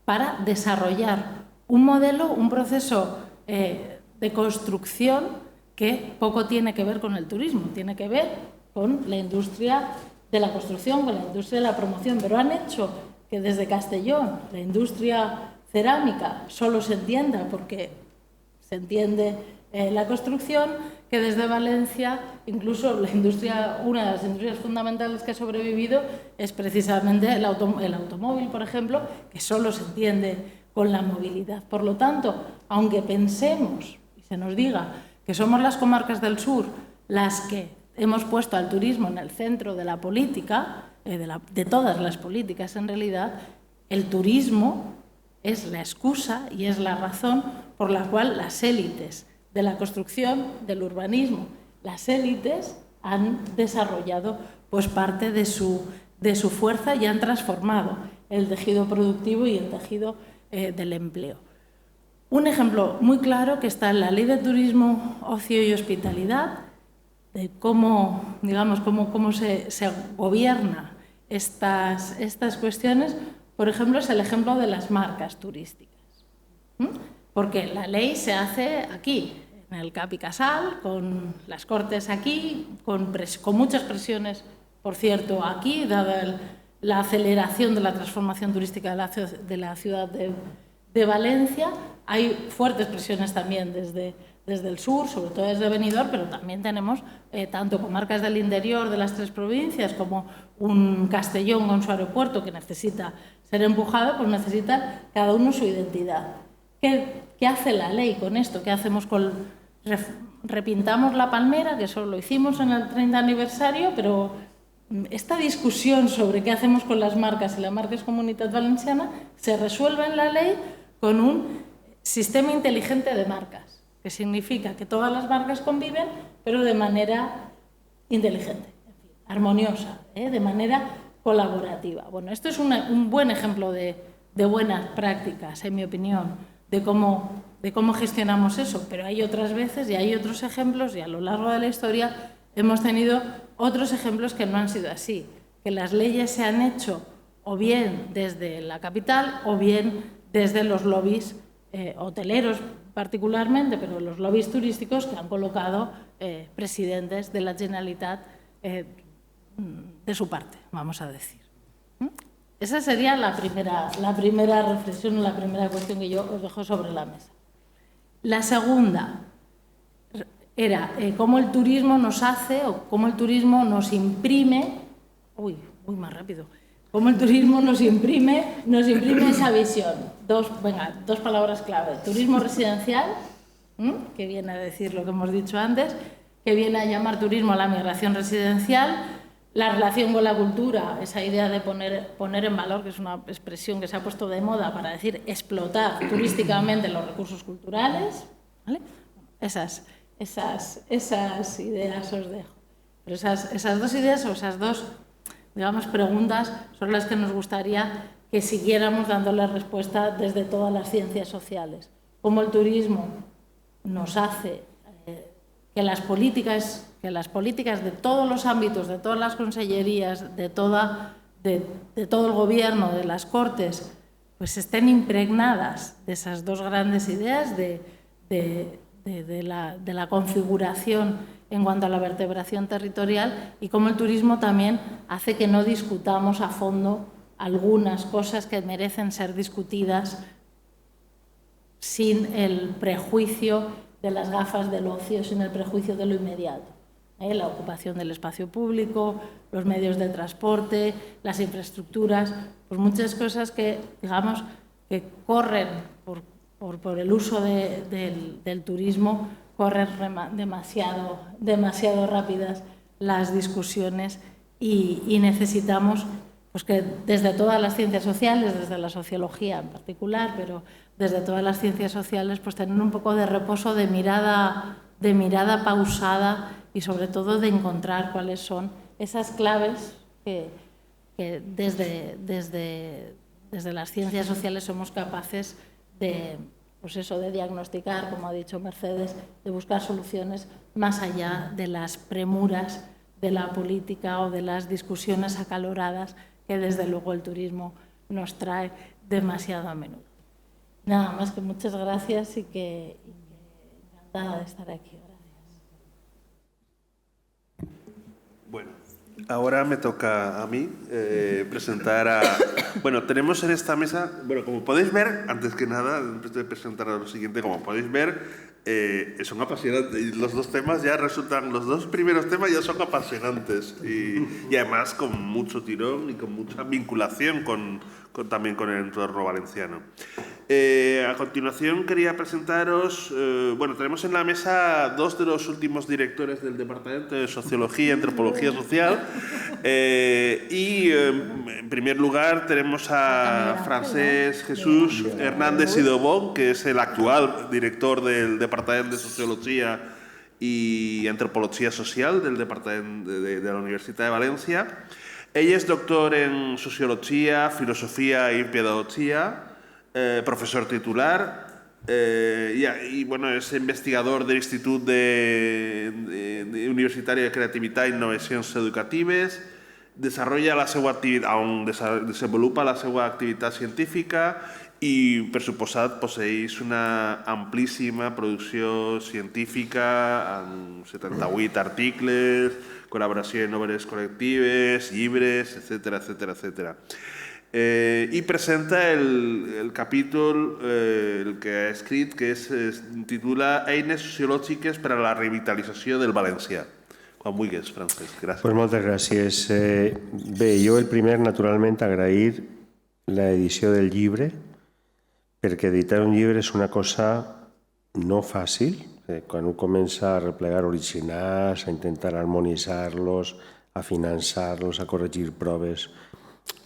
para desarrollar un modelo, un proceso de construcción que poco tiene que ver con el turismo, tiene que ver con la industria de la construcción, con la industria de la promoción, pero han hecho que desde Castellón la industria cerámica solo se entienda porque se entiende la construcción, que desde Valencia incluso una de las industrias fundamentales que ha sobrevivido es precisamente el automóvil, por ejemplo, que solo se entiende con la movilidad. Por lo tanto, aunque pensemos y se nos diga que somos las comarcas del sur las que hemos puesto al turismo en el centro de la política, de todas las políticas en realidad, el turismo es la excusa y es la razón por la cual las élites de la construcción, del urbanismo, las élites han desarrollado pues, parte de su fuerza y han transformado el tejido productivo y el tejido del empleo. Un ejemplo muy claro que está en la Ley de Turismo, Ocio y Hospitalidad, de cómo, digamos, cómo se gobierna estas cuestiones, por ejemplo, es el ejemplo de las marcas turísticas. Porque la ley se hace aquí, en el Cap i Casal, con las Cortes aquí, con muchas presiones, por cierto, aquí, dada la aceleración de la transformación turística de la ciudad de Valencia. Hay fuertes presiones también desde el sur, sobre todo desde Benidorm, pero también tenemos tanto comarcas del interior de las 3 provincias como un Castellón con su aeropuerto que necesita ser empujado, pues necesitan cada uno su identidad. ¿Qué hace la ley con esto? ¿Qué hacemos repintamos la palmera, que eso lo hicimos en el 30 aniversario, pero esta discusión sobre qué hacemos con las marcas y la marca es Comunitat Valenciana se resuelve en la ley con un sistema inteligente de marcas, que significa que todas las marcas conviven, pero de manera inteligente, armoniosa, de manera colaborativa. Bueno, esto es un buen ejemplo de buenas prácticas, en mi opinión, de cómo gestionamos eso, pero hay otras veces y hay otros ejemplos, y a lo largo de la historia hemos tenido otros ejemplos que no han sido así, que las leyes se han hecho o bien desde la capital o bien desde los lobbies hoteleros particularmente, pero los lobbies turísticos que han colocado presidentes de la Generalitat de su parte, vamos a decir. Esa sería la primera reflexión, la primera cuestión que yo os dejo sobre la mesa. La segunda era cómo el turismo nos hace o cómo el turismo nos imprime, más rápido, cómo el turismo nos imprime esa visión. Dos palabras clave. Turismo residencial, que viene a decir lo que hemos dicho antes, que viene a llamar turismo a la migración residencial. La relación con la cultura, esa idea de poner en valor, que es una expresión que se ha puesto de moda para decir explotar turísticamente los recursos culturales, ¿vale? Esas ideas os dejo. Pero esas dos ideas o esas dos, digamos, preguntas son las que nos gustaría que siguiéramos dándole respuesta desde todas las ciencias sociales. Cómo el turismo nos hace que las políticas de todos los ámbitos, de todas las consellerías, de todo el gobierno, de las Cortes, pues estén impregnadas de esas dos grandes ideas de la configuración en cuanto a la vertebración territorial, y cómo el turismo también hace que no discutamos a fondo algunas cosas que merecen ser discutidas sin el prejuicio de las gafas del ocio, sin el prejuicio de lo inmediato. La ocupación del espacio público, los medios de transporte, las infraestructuras, pues muchas cosas que, digamos, que corren por el uso del turismo, corren demasiado rápidas las discusiones y necesitamos pues que desde todas las ciencias sociales, desde la sociología en particular, pero desde todas las ciencias sociales, pues tener un poco de reposo, de mirada pausada y sobre todo de encontrar cuáles son esas claves que desde las ciencias sociales somos capaces de diagnosticar, como ha dicho Mercedes, de buscar soluciones más allá de las premuras de la política o de las discusiones acaloradas que desde luego el turismo nos trae demasiado a menudo. Nada más, que muchas gracias y que encantada de estar aquí. Gracias. Bueno, Ahora me toca a mí presentar a... Bueno, tenemos en esta mesa, bueno, como podéis ver, antes que nada, antes de presentar a lo siguiente, como podéis ver, son apasionantes. Los dos temas ya resultan, los dos primeros temas ya son apasionantes y además con mucho tirón y con mucha vinculación también con el entorno valenciano. A continuación quería presentaros, bueno, tenemos en la mesa dos de los últimos directores del Departamento de Sociología y Antropología Social y en primer lugar tenemos a Francesc Jesús Hernández Idobón, que es el actual director del Departamento de Sociología y Antropología Social del Departamento de la Universitat de València. Ell és doctor en Sociologia, Filosofia i Pedagogia, profesor titular y bueno, es investigador del Institut Universitari de Creativitat i Innovacions Educatives, desenvolupa la seva activitat científica i, per suposat, posseeix una amplíssima producció científica amb 78 articles, col·laboració en obres col·lectives, llibres, etc. Y presenta el capítol el que ha escrit, que es titula Eines sociològiques per a la revitalització del valencià. Quan vulguis, Francesc, gràcies. Pues moltes gràcies. Bé, jo el primer, naturalment, agrair l'edició del llibre, perquè editar un llibre és una cosa no fàcil. Quan un comença a replegar originals, a intentar harmonitzar-los, a finançar-los, a corregir proves,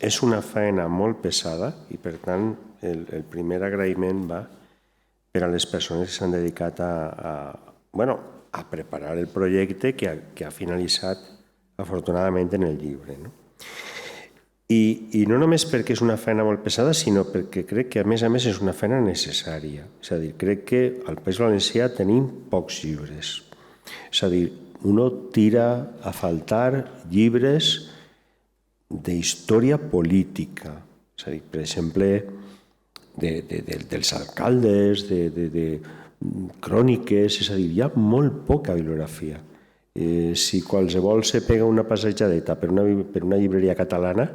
és una feina molt pesada i, per tant, el primer agraïment va per a les persones que s'han dedicat a preparar el projecte que ha finalitzat, afortunadament, en el llibre. I no només perquè és una feina molt pesada, sinó perquè crec que, a més, és una feina necessària. És a dir, crec que al País Valencià tenim pocs llibres. És a dir, uno tira a faltar llibres d'història política, és a dir, per exemple, dels alcaldes, de cròniques, és a dir, hi ha molt poca bibliografia. Si qualsevol se pega una passejadeta per una llibreria catalana,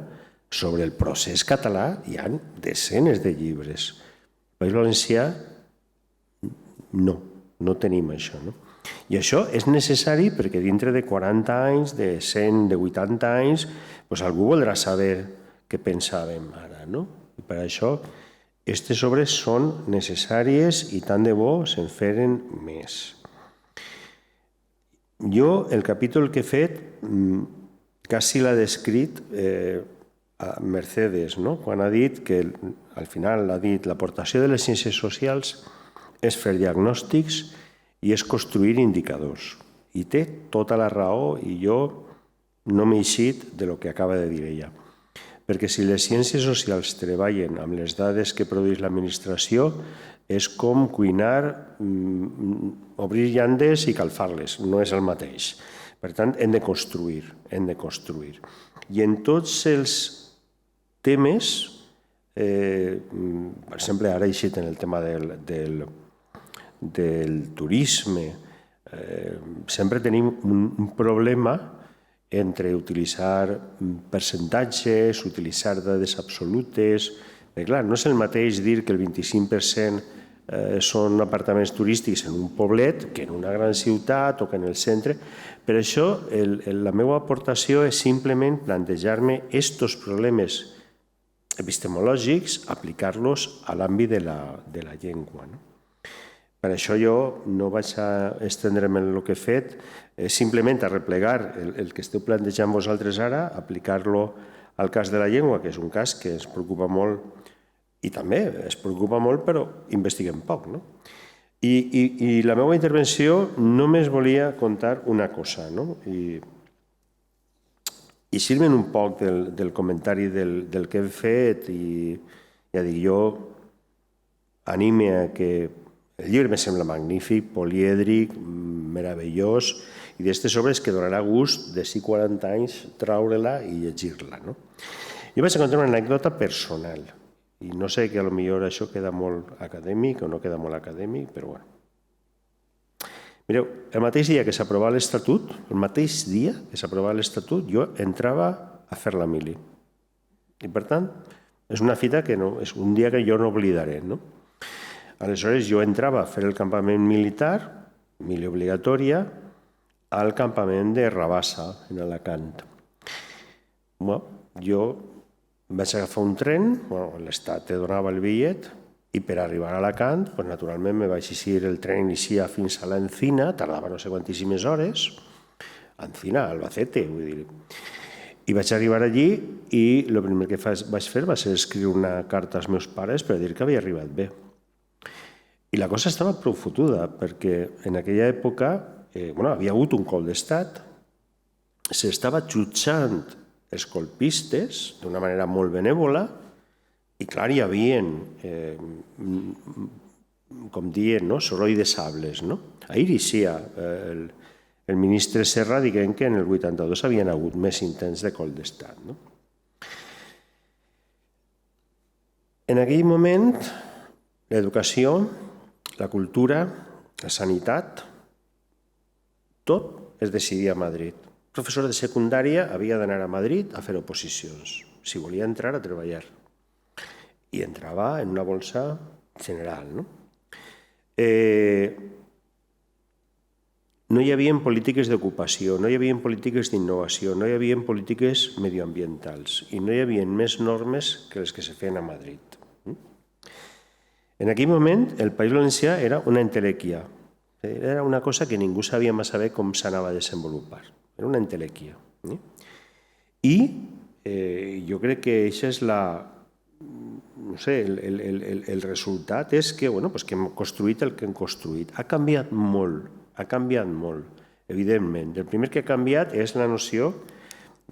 sobre el procés català hi ha desenes de llibres. Al País Valencià no tenim això, no? I això és necessari perquè dintre de 40 anys, de 100, de 80 anys, algú voldrà saber què pensàvem ara, no? I per això aquestes obres són necessàries i tant de bo se'n feren més. Jo el capítol que he fet quasi l'ha descrit a Mercedes, no? Quan ha dit que, al final ha dit, l'aportació de les ciències socials és fer diagnòstics i és construir indicadors. I té tota la raó i jo no m'he eixit de lo que acaba de dir ella. Perquè si les ciències socials treballen amb les dades que produeix l'administració, és com cuinar, obrir llandes i calfar-les, no és el mateix. Per tant, hem de construir. I en tots els temes, per exemple, ara he eixit en el tema del turisme, sempre tenim un problema entre utilitzar percentatges, utilitzar dades absolutes. Clar, no és el mateix dir que el 25% són apartaments turístics en un poblet que en una gran ciutat o que en el centre. Per això, la meva aportació és simplement plantejar-me aquests problemes epistemològics, aplicar-los a l'àmbit de la llengua. Per això jo no vaig a estendre'm en el que he fet, simplement a replegar el que esteu plantejant vosaltres ara, aplicar-lo al cas de la llengua, que és un cas que ens preocupa molt, i també es preocupa molt, però investiguem poc. I la meva intervenció només volia contar una cosa, i eixir-me'n un poc del comentari del que hem fet, i ja dic, jo anime a que el llibre me sembla magnífic, polièdric, meravellós, i d'aquestes obres que donarà gust d'ací 40 anys traure-la i llegir-la. Jo vaig contar una anècdota personal, i no sé que potser això queda molt acadèmic o no queda molt acadèmic, però bueno. Mireu, el mateix dia que s'aprovava l'Estatut, el mateix dia que s'aprovava l'Estatut, jo entrava a fer la mili. I, per tant, és una fita que no, és un dia que jo no oblidaré, no? Aleshores, jo entrava a fer el campament militar, mili obligatòria, al campament de Rabassa, en Alacant. Jo vaig agafar un tren, l'Estat te donava el bitllet, i per arribar a Alacant, naturalment, me vaig eixir, el tren inicia fins a l'Encina, tardava no sé quantíssimes hores, Encina, Albacete, vull dir. I vaig arribar allí i el primer que vaig fer va ser escriure una carta als meus pares per dir que havia arribat bé. I la cosa estava prou fotuda, perquè en aquella època havia hagut un cop d'estat, s'estava jutjant els colpistes d'una manera molt benèvola i, clar, hi havia, com diuen, soroll de sables. Ahir eixia el ministre Serra dient que en el 82 havien hagut més intents de cop d'estat. En aquell moment, l'educació, la cultura, la sanitat, tot es decidia a Madrid. El professor de secundària havia d'anar a Madrid a fer oposicions, si volia entrar a treballar. I entrava en una bolsa general. No hi havia polítiques d'ocupació, no hi havia polítiques d'innovació, no hi havia polítiques medioambientals i no hi havia més normes que les que se feien a Madrid. En aquell moment, el País Valencià era una entelèquia. Era una cosa que ningú sabia massa bé com s'anava a desenvolupar. Era una entelèquia. I jo crec que això és el resultat és que hem construït el que hem construït. Ha canviat molt, evidentment. El primer que ha canviat és la noció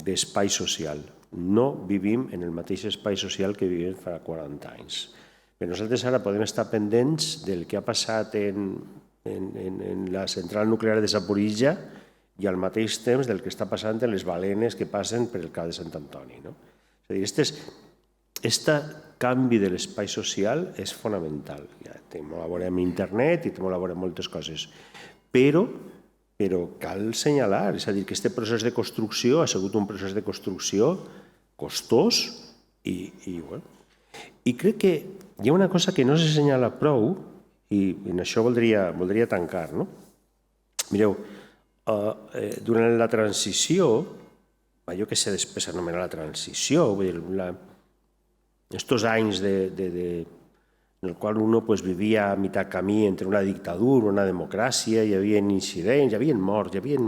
d'espai social. No vivim en el mateix espai social que vivim fa 40 anys. Però nosaltres ara podem estar pendents del que ha passat en la central nuclear de Zaporizhia i al mateix temps del que està passant en les balenes que passen per el cap de Sant Antoni. És a dir, aquest canvi de l'espai social és fonamental. Té molt a veure amb internet i té molt a veure amb moltes coses. Però cal assenyalar, és a dir, que aquest procés de construcció ha sigut un procés de construcció costós i crec que hi ha una cosa que no s'assenyala prou i en això voldria tancar. Mireu, durant la transició, allò que s'ha després anomenat la transició, aquests anys en els quals un vivia a mitjà camí entre una dictadura, una democràcia, hi havia incidents, hi havia morts, hi havia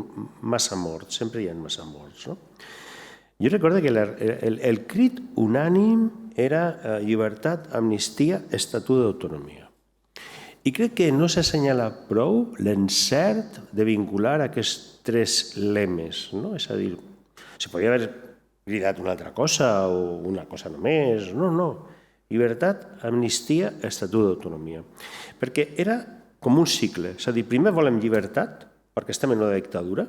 massa morts, sempre hi ha massa morts. Jo recordo que el crit unànim era llibertat, amnistia, estatut d'autonomia. I crec que no s'assenyala prou l'encert de vincular aquests tres lemes. És a dir, se podia haver cridat una altra cosa o una cosa només. No. Llibertat, amnistia, estatut d'autonomia. Perquè era com un cicle. És a dir, primer volem llibertat, perquè estem en una dictadura,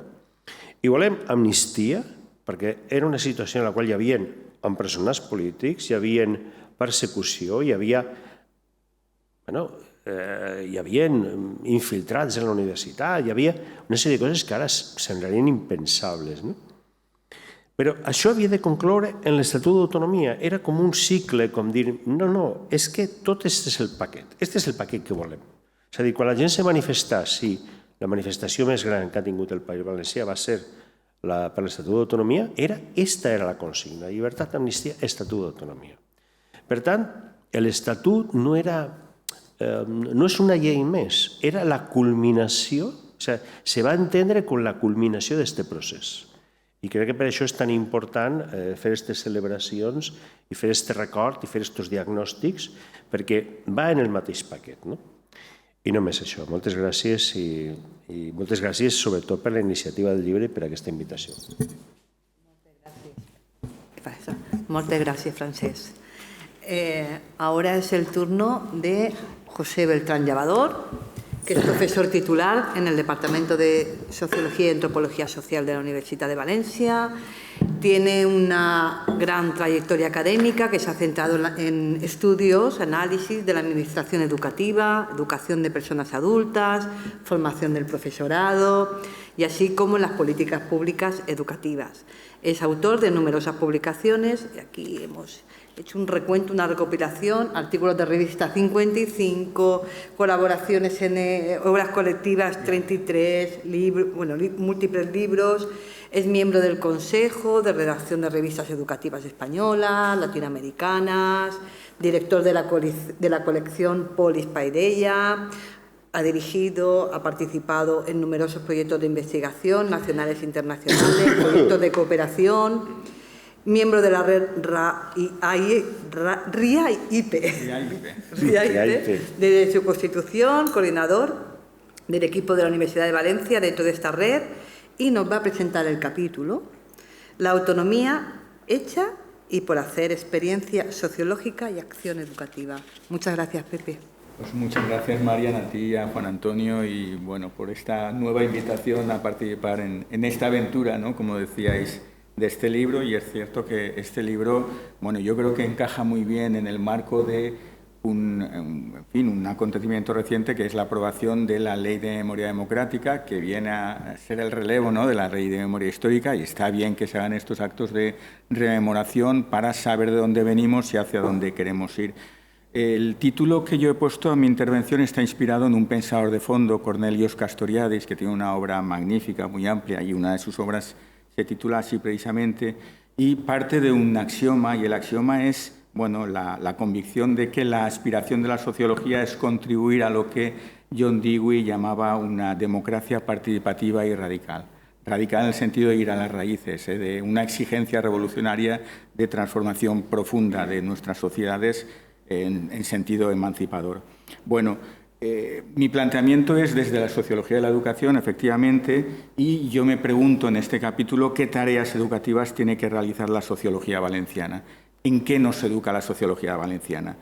i volem amnistia, perquè era una situació en la qual hi havia empresonats polítics, hi havia persecució, hi havia infiltrats en la universitat, hi havia una sèrie de coses que ara sembrarien impensables. Però això havia de concloure en l'Estatut d'Autonomia. Era com un cicle, com dir, no, és que tot aquest és el paquet. Aquest és el paquet que volem. És a dir, quan la gent se manifestà, sí, la manifestació més gran que ha tingut el País Valencià va ser per l'Estatut d'Autonomia, aquesta era la consigna, llibertat, amnistia, estatut d'autonomia. Per tant, l'Estatut no és una llei més, era la culminació, se va entendre com la culminació d'aquest procés. I crec que per això és tan important fer aquestes celebracions i fer aquest record i fer aquests diagnòstics, perquè va en el mateix paquet. I només això. Moltes gràcies i moltes gràcies sobretot per la iniciativa del llibre i per aquesta invitació. Moltes gràcies, Francesc. Ahora es el turno de José Beltrán Llavador, que es profesor titular en el Departamento de Sociología y Antropología Social de la Universidad de Valencia, Tiene una gran trayectoria académica que se ha centrado en estudios, análisis de la administración educativa, educación de personas adultas, formación del profesorado y así como las políticas públicas educativas. Es autor de numerosas publicaciones, y aquí hemos hecho un recuento, una recopilación, artículos de revista 55, colaboraciones en obras colectivas 33, múltiples libros. Es miembro del Consejo de Redacción de Revistas Educativas Españolas, Latinoamericanas, director de la colección Polis Paideia. Ha dirigido, ha participado en numerosos proyectos de investigación nacionales e internacionales, proyectos de cooperación, miembro de la red RIAIPE, desde su constitución, coordinador del equipo de la Universidad de Valencia dentro de esta red, y nos va a presentar el capítulo La autonomía hecha y por hacer, experiencia sociológica y acción educativa. Muchas gracias, Pepe. Pues muchas gracias, Marian, a ti y a Juan Antonio, y bueno, por esta nueva invitación a participar en esta aventura, ¿no?, como decíais, de este libro. Y es cierto que este libro, bueno, yo creo que encaja muy bien en el marco de un acontecimiento reciente, que es la aprobación de la Ley de Memoria Democrática, que viene a ser el relevo, ¿no?, de la Ley de Memoria Histórica, y está bien que se hagan estos actos de rememoración para saber de dónde venimos y hacia dónde queremos ir. El título que yo he puesto a mi intervención está inspirado en un pensador de fondo, Cornelius Castoriadis, que tiene una obra magnífica, muy amplia, y una de sus obras se titula así precisamente, y parte de un axioma, y el axioma es, bueno, la convicción de que la aspiración de la sociología es contribuir a lo que John Dewey llamaba una democracia participativa y radical. Radical en el sentido de ir a las raíces, de una exigencia revolucionaria de transformación profunda de nuestras sociedades en sentido emancipador. Bueno, mi planteamiento es desde la sociología de la educación, efectivamente, y yo me pregunto en este capítulo qué tareas educativas tiene que realizar la sociología valenciana. ¿En qué nos educa la sociología valenciana?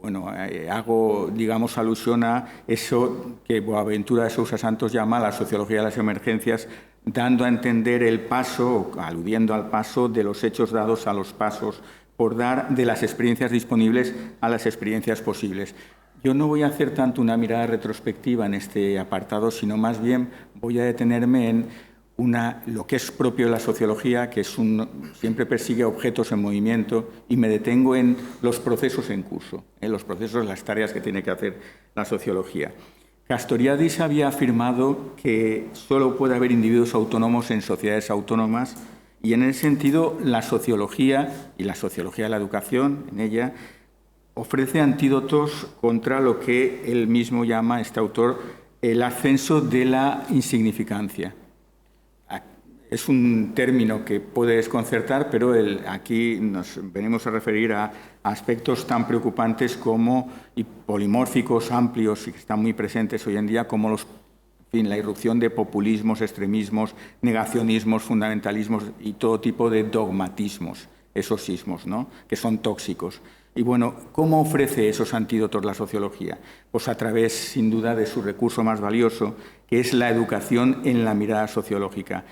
Bueno, hago, digamos, alusión a eso que Boaventura de Sousa Santos llama la sociología de las emergencias, dando a entender el paso, aludiendo al paso de los hechos dados a los pasos por dar, de las experiencias disponibles a las experiencias posibles. Yo no voy a hacer tanto una mirada retrospectiva en este apartado, sino más bien voy a detenerme en lo que es propio de la sociología, que es siempre persigue objetos en movimiento, y me detengo en los procesos en curso, en los procesos, las tareas que tiene que hacer la sociología. Castoriadis había afirmado que solo puede haber individuos autónomos en sociedades autónomas, y en ese sentido la sociología y la sociología de la educación, en ella, ofrece antídotos contra lo que él mismo llama, este autor, el ascenso de la insignificancia. Es un término que puede desconcertar, pero aquí nos venimos a referir a aspectos tan preocupantes como, y polimórficos, amplios, y que están muy presentes hoy en día, como la irrupción de populismos, extremismos, negacionismos, fundamentalismos y todo tipo de dogmatismos, esos sismos, ¿no?, que son tóxicos. Y bueno, ¿cómo ofrece esos antídotos la sociología? Pues a través, sin duda, de su recurso más valioso, que es la educación en la mirada sociológica,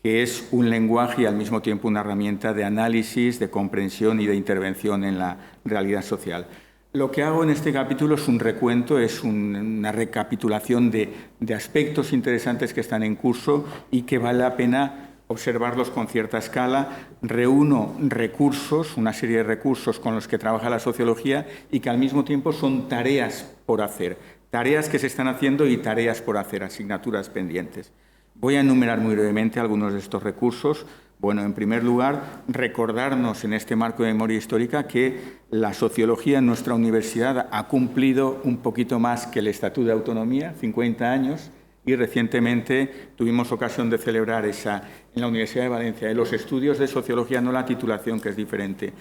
que es un lenguaje y al mismo tiempo una herramienta de análisis, de comprensión y de intervención en la realidad social. Lo que hago en este capítulo es un recuento, es una recapitulación de aspectos interesantes que están en curso y que vale la pena observarlos con cierta escala. Reúno recursos, una serie de recursos con los que trabaja la sociología y que al mismo tiempo son tareas por hacer, tareas que se están haciendo y tareas por hacer, asignaturas pendientes. Voy a enumerar muy brevemente algunos de estos recursos. Bueno, en primer lugar, recordarnos en este marco de memoria histórica que la sociología en nuestra universidad ha cumplido un poquito más que el Estatuto de Autonomía, 50 años, y recientemente tuvimos ocasión de celebrar en la Universidad de Valencia, los estudios de sociología, no la titulación, que es diferente.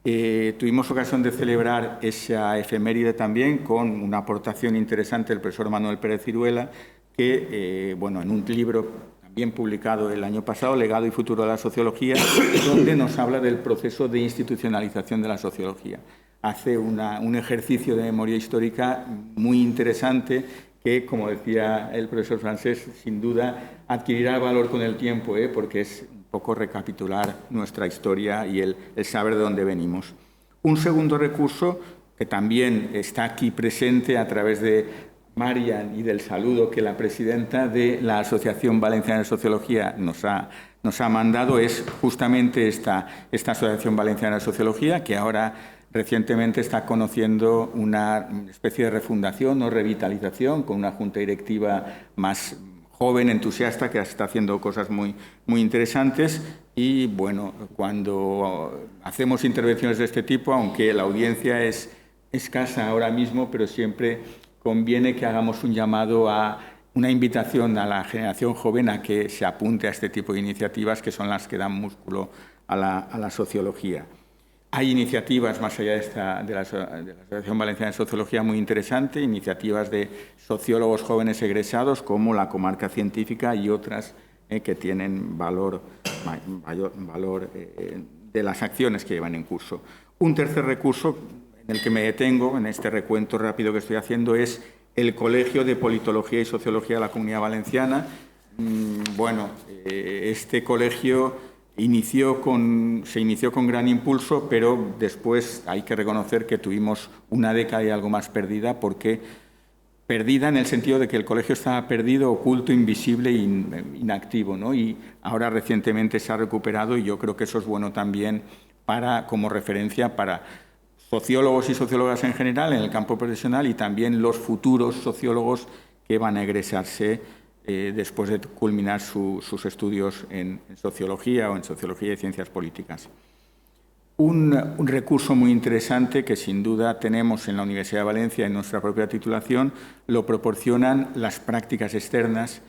Tuvimos ocasión de celebrar esa efeméride también con una aportación interesante del profesor Manuel Pérez Ciruela, que, bueno, en un libro también publicado el año pasado, Legado y futuro de la sociología, donde nos habla del proceso de institucionalización de la sociología. Hace un ejercicio de memoria histórica muy interesante que, como decía el profesor Francés, sin duda adquirirá valor con el tiempo, porque es un poco recapitular nuestra historia y el saber de dónde venimos. Un segundo recurso que también está aquí presente a través de Marian y del saludo que la presidenta de la Asociación Valenciana de Sociología nos ha mandado es justamente esta Asociación Valenciana de Sociología, que ahora recientemente está conociendo una especie de refundación o revitalización con una junta directiva más joven, entusiasta, que está haciendo cosas muy interesantes. Y bueno, cuando hacemos intervenciones de este tipo, aunque la audiencia es escasa ahora mismo, pero siempre conviene que hagamos un llamado a una invitación a la generación joven a que se apunte a este tipo de iniciativas, que son las que dan músculo a la sociología. Hay iniciativas más allá de la Asociación Valenciana de Sociología muy interesantes, iniciativas de sociólogos jóvenes egresados como la Comarca Científica y otras que tienen valor de las acciones que llevan en curso. Un tercer recurso en el que me detengo, en este recuento rápido que estoy haciendo, es el Colegio de Politología y Sociología de la Comunidad Valenciana. Este colegio se inició con gran impulso, pero después hay que reconocer que tuvimos una década y algo más perdida, perdida en el sentido de que el colegio estaba perdido, oculto, invisible e inactivo, ¿no? Y ahora recientemente se ha recuperado y yo creo que eso es bueno también como referencia para sociólogos y sociólogas en general en el campo profesional y también los futuros sociólogos que van a egresarse después de culminar sus estudios en sociología o en sociología y ciencias políticas. Un recurso muy interesante que sin duda tenemos en la Universidad de Valencia en nuestra propia titulación lo proporcionan las prácticas externas,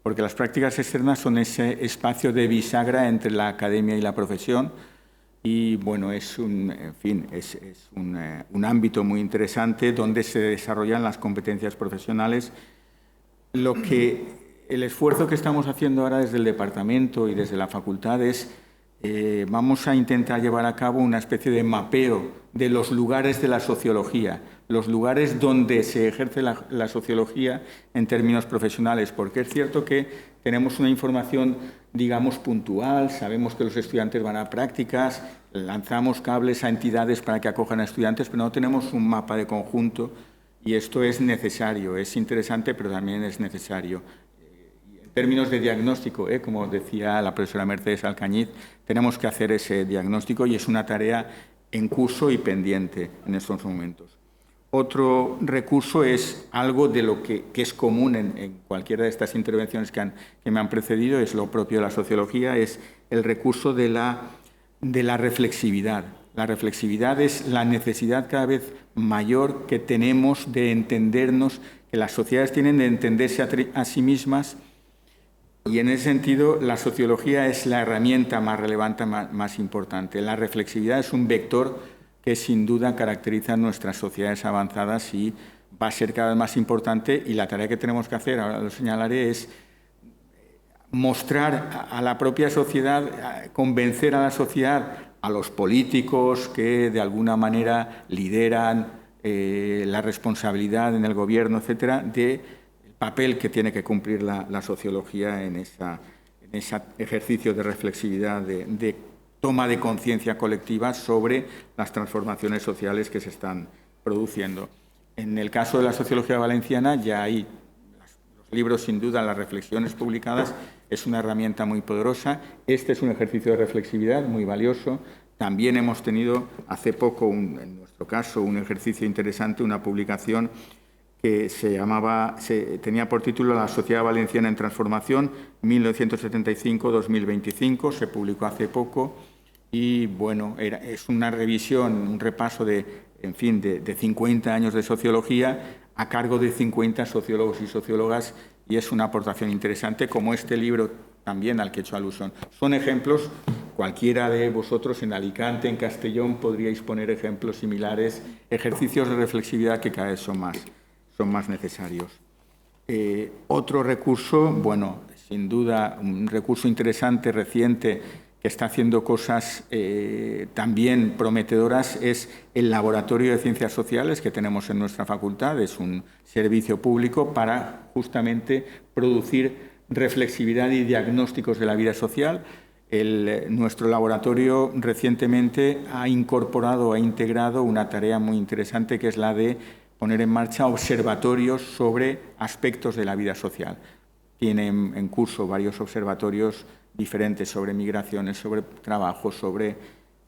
porque las prácticas externas son ese espacio de bisagra entre la academia y la profesión. Y bueno, es un ámbito muy interesante donde se desarrollan las competencias profesionales. El esfuerzo que estamos haciendo ahora desde el departamento y desde la facultad es vamos a intentar llevar a cabo una especie de mapeo de los lugares de la sociología, los lugares donde se ejerce la sociología en términos profesionales, porque es cierto que tenemos una información, digamos, puntual, sabemos que los estudiantes van a prácticas, lanzamos cables a entidades para que acojan a estudiantes, pero no tenemos un mapa de conjunto y esto es necesario, es interesante, pero también es necesario. En términos de diagnóstico, como decía la profesora Mercedes Alcañiz, tenemos que hacer ese diagnóstico y es una tarea en curso y pendiente en estos momentos. Otro recurso es algo de lo que es común en cualquiera de estas intervenciones que me han precedido, es lo propio de la sociología, es el recurso de la reflexividad. La reflexividad es la necesidad cada vez mayor que tenemos de entendernos, que las sociedades tienen de entenderse a sí mismas. Y en ese sentido, la sociología es la herramienta más relevante, más importante. La reflexividad es un vector que sin duda caracteriza nuestras sociedades avanzadas y va a ser cada vez más importante. Y la tarea que tenemos que hacer, ahora lo señalaré, es mostrar a la propia sociedad, convencer a la sociedad, a los políticos que de alguna manera lideran la responsabilidad en el gobierno, etcétera, de papel que tiene que cumplir la sociología en ese ejercicio de reflexividad, de toma de conciencia colectiva sobre las transformaciones sociales que se están produciendo. En el caso de la sociología valenciana ya hay los libros, sin duda, las reflexiones publicadas, es una herramienta muy poderosa. Este es un ejercicio de reflexividad muy valioso. También hemos tenido hace poco, en nuestro caso, un ejercicio interesante, una publicación que tenía por título La Sociedad Valenciana en Transformación, 1975-2025, se publicó hace poco y bueno, es una revisión, un repaso de 50 años de sociología a cargo de 50 sociólogos y sociólogas y es una aportación interesante como este libro también al que he hecho alusión. Son ejemplos, cualquiera de vosotros en Alicante, en Castellón, podríais poner ejemplos similares, ejercicios de reflexividad que cada vez son más necesarios. Otro recurso, bueno, sin duda, un recurso interesante, reciente, que está haciendo cosas también prometedoras es el Laboratorio de Ciencias Sociales que tenemos en nuestra facultad. Es un servicio público para justamente producir reflexividad y diagnósticos de la vida social. Nuestro laboratorio recientemente ha incorporado, ha integrado una tarea muy interesante que es la de poner en marcha observatorios sobre aspectos de la vida social. Tienen en curso varios observatorios diferentes sobre migraciones, sobre trabajo, sobre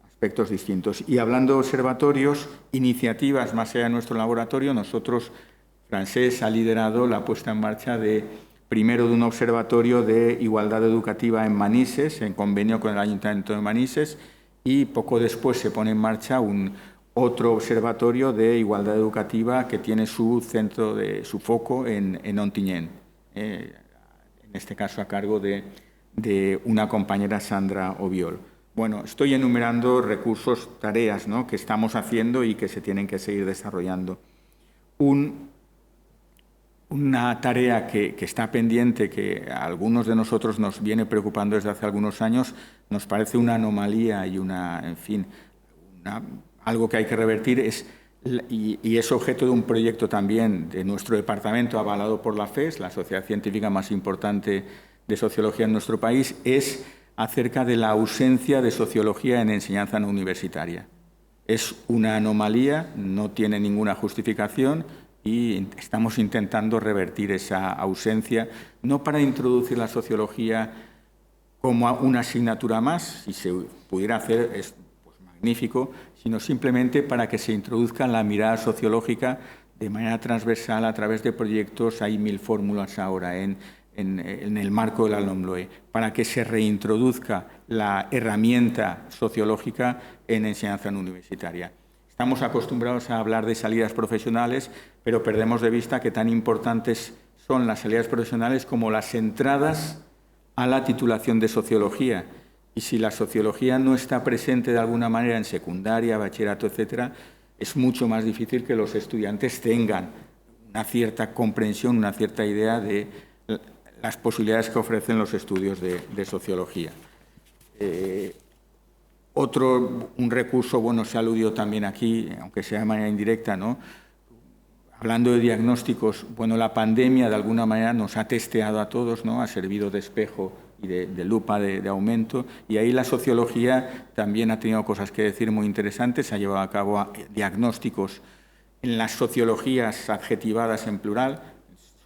aspectos distintos. Y hablando de observatorios, iniciativas más allá de nuestro laboratorio, nosotros, Francesc ha liderado la puesta en marcha primero de un observatorio de igualdad educativa en Manises, en convenio con el Ayuntamiento de Manises, y poco después se pone en marcha otro observatorio de igualdad educativa que tiene su foco en Ontinyent, en este caso a cargo de una compañera, Sandra Obiol. Bueno, estoy enumerando recursos, tareas, ¿no?, que estamos haciendo y que se tienen que seguir desarrollando. Una tarea que está pendiente, que a algunos de nosotros nos viene preocupando desde hace algunos años, nos parece una anomalía y algo que hay que revertir, y es objeto de un proyecto también de nuestro departamento avalado por la FES, la sociedad científica más importante de sociología en nuestro país, es acerca de la ausencia de sociología en enseñanza no universitaria. Es una anomalía, no tiene ninguna justificación y estamos intentando revertir esa ausencia, no para introducir la sociología como una asignatura más, si se pudiera hacer es magnífico, sino simplemente para que se introduzca la mirada sociológica de manera transversal a través de proyectos. Hay 1000 fórmulas ahora en el marco de la LOMLOE, para que se reintroduzca la herramienta sociológica en enseñanza no universitaria. Estamos acostumbrados a hablar de salidas profesionales, pero perdemos de vista que tan importantes son las salidas profesionales como las entradas a la titulación de sociología. Y si la sociología no está presente de alguna manera en secundaria, bachillerato, etcétera, es mucho más difícil que los estudiantes tengan una cierta comprensión, una cierta idea de las posibilidades que ofrecen los estudios de sociología. Un recurso, bueno, se aludió también aquí, aunque sea de manera indirecta, ¿no? Hablando de diagnósticos, bueno, la pandemia de alguna manera nos ha testeado a todos, ¿no? Ha servido de espejo y de lupa de aumento, y ahí la sociología también ha tenido cosas que decir muy interesantes. Se ha llevado a cabo diagnósticos en las sociologías adjetivadas en plural,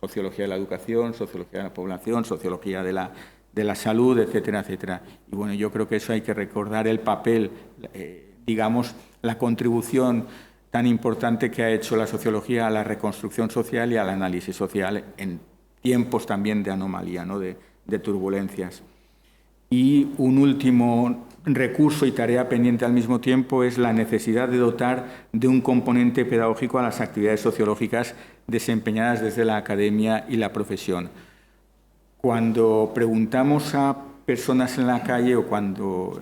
sociología de la educación, sociología de la población, sociología de la salud, etcétera, etcétera. Y bueno, yo creo que eso hay que recordar el papel, digamos, la contribución tan importante que ha hecho la sociología a la reconstrucción social y al análisis social en tiempos también de anomalía, ¿no?, de turbulencias. Y un último recurso y tarea pendiente al mismo tiempo es la necesidad de dotar de un componente pedagógico a las actividades sociológicas desempeñadas desde la academia y la profesión. Cuando preguntamos a personas en la calle o cuando,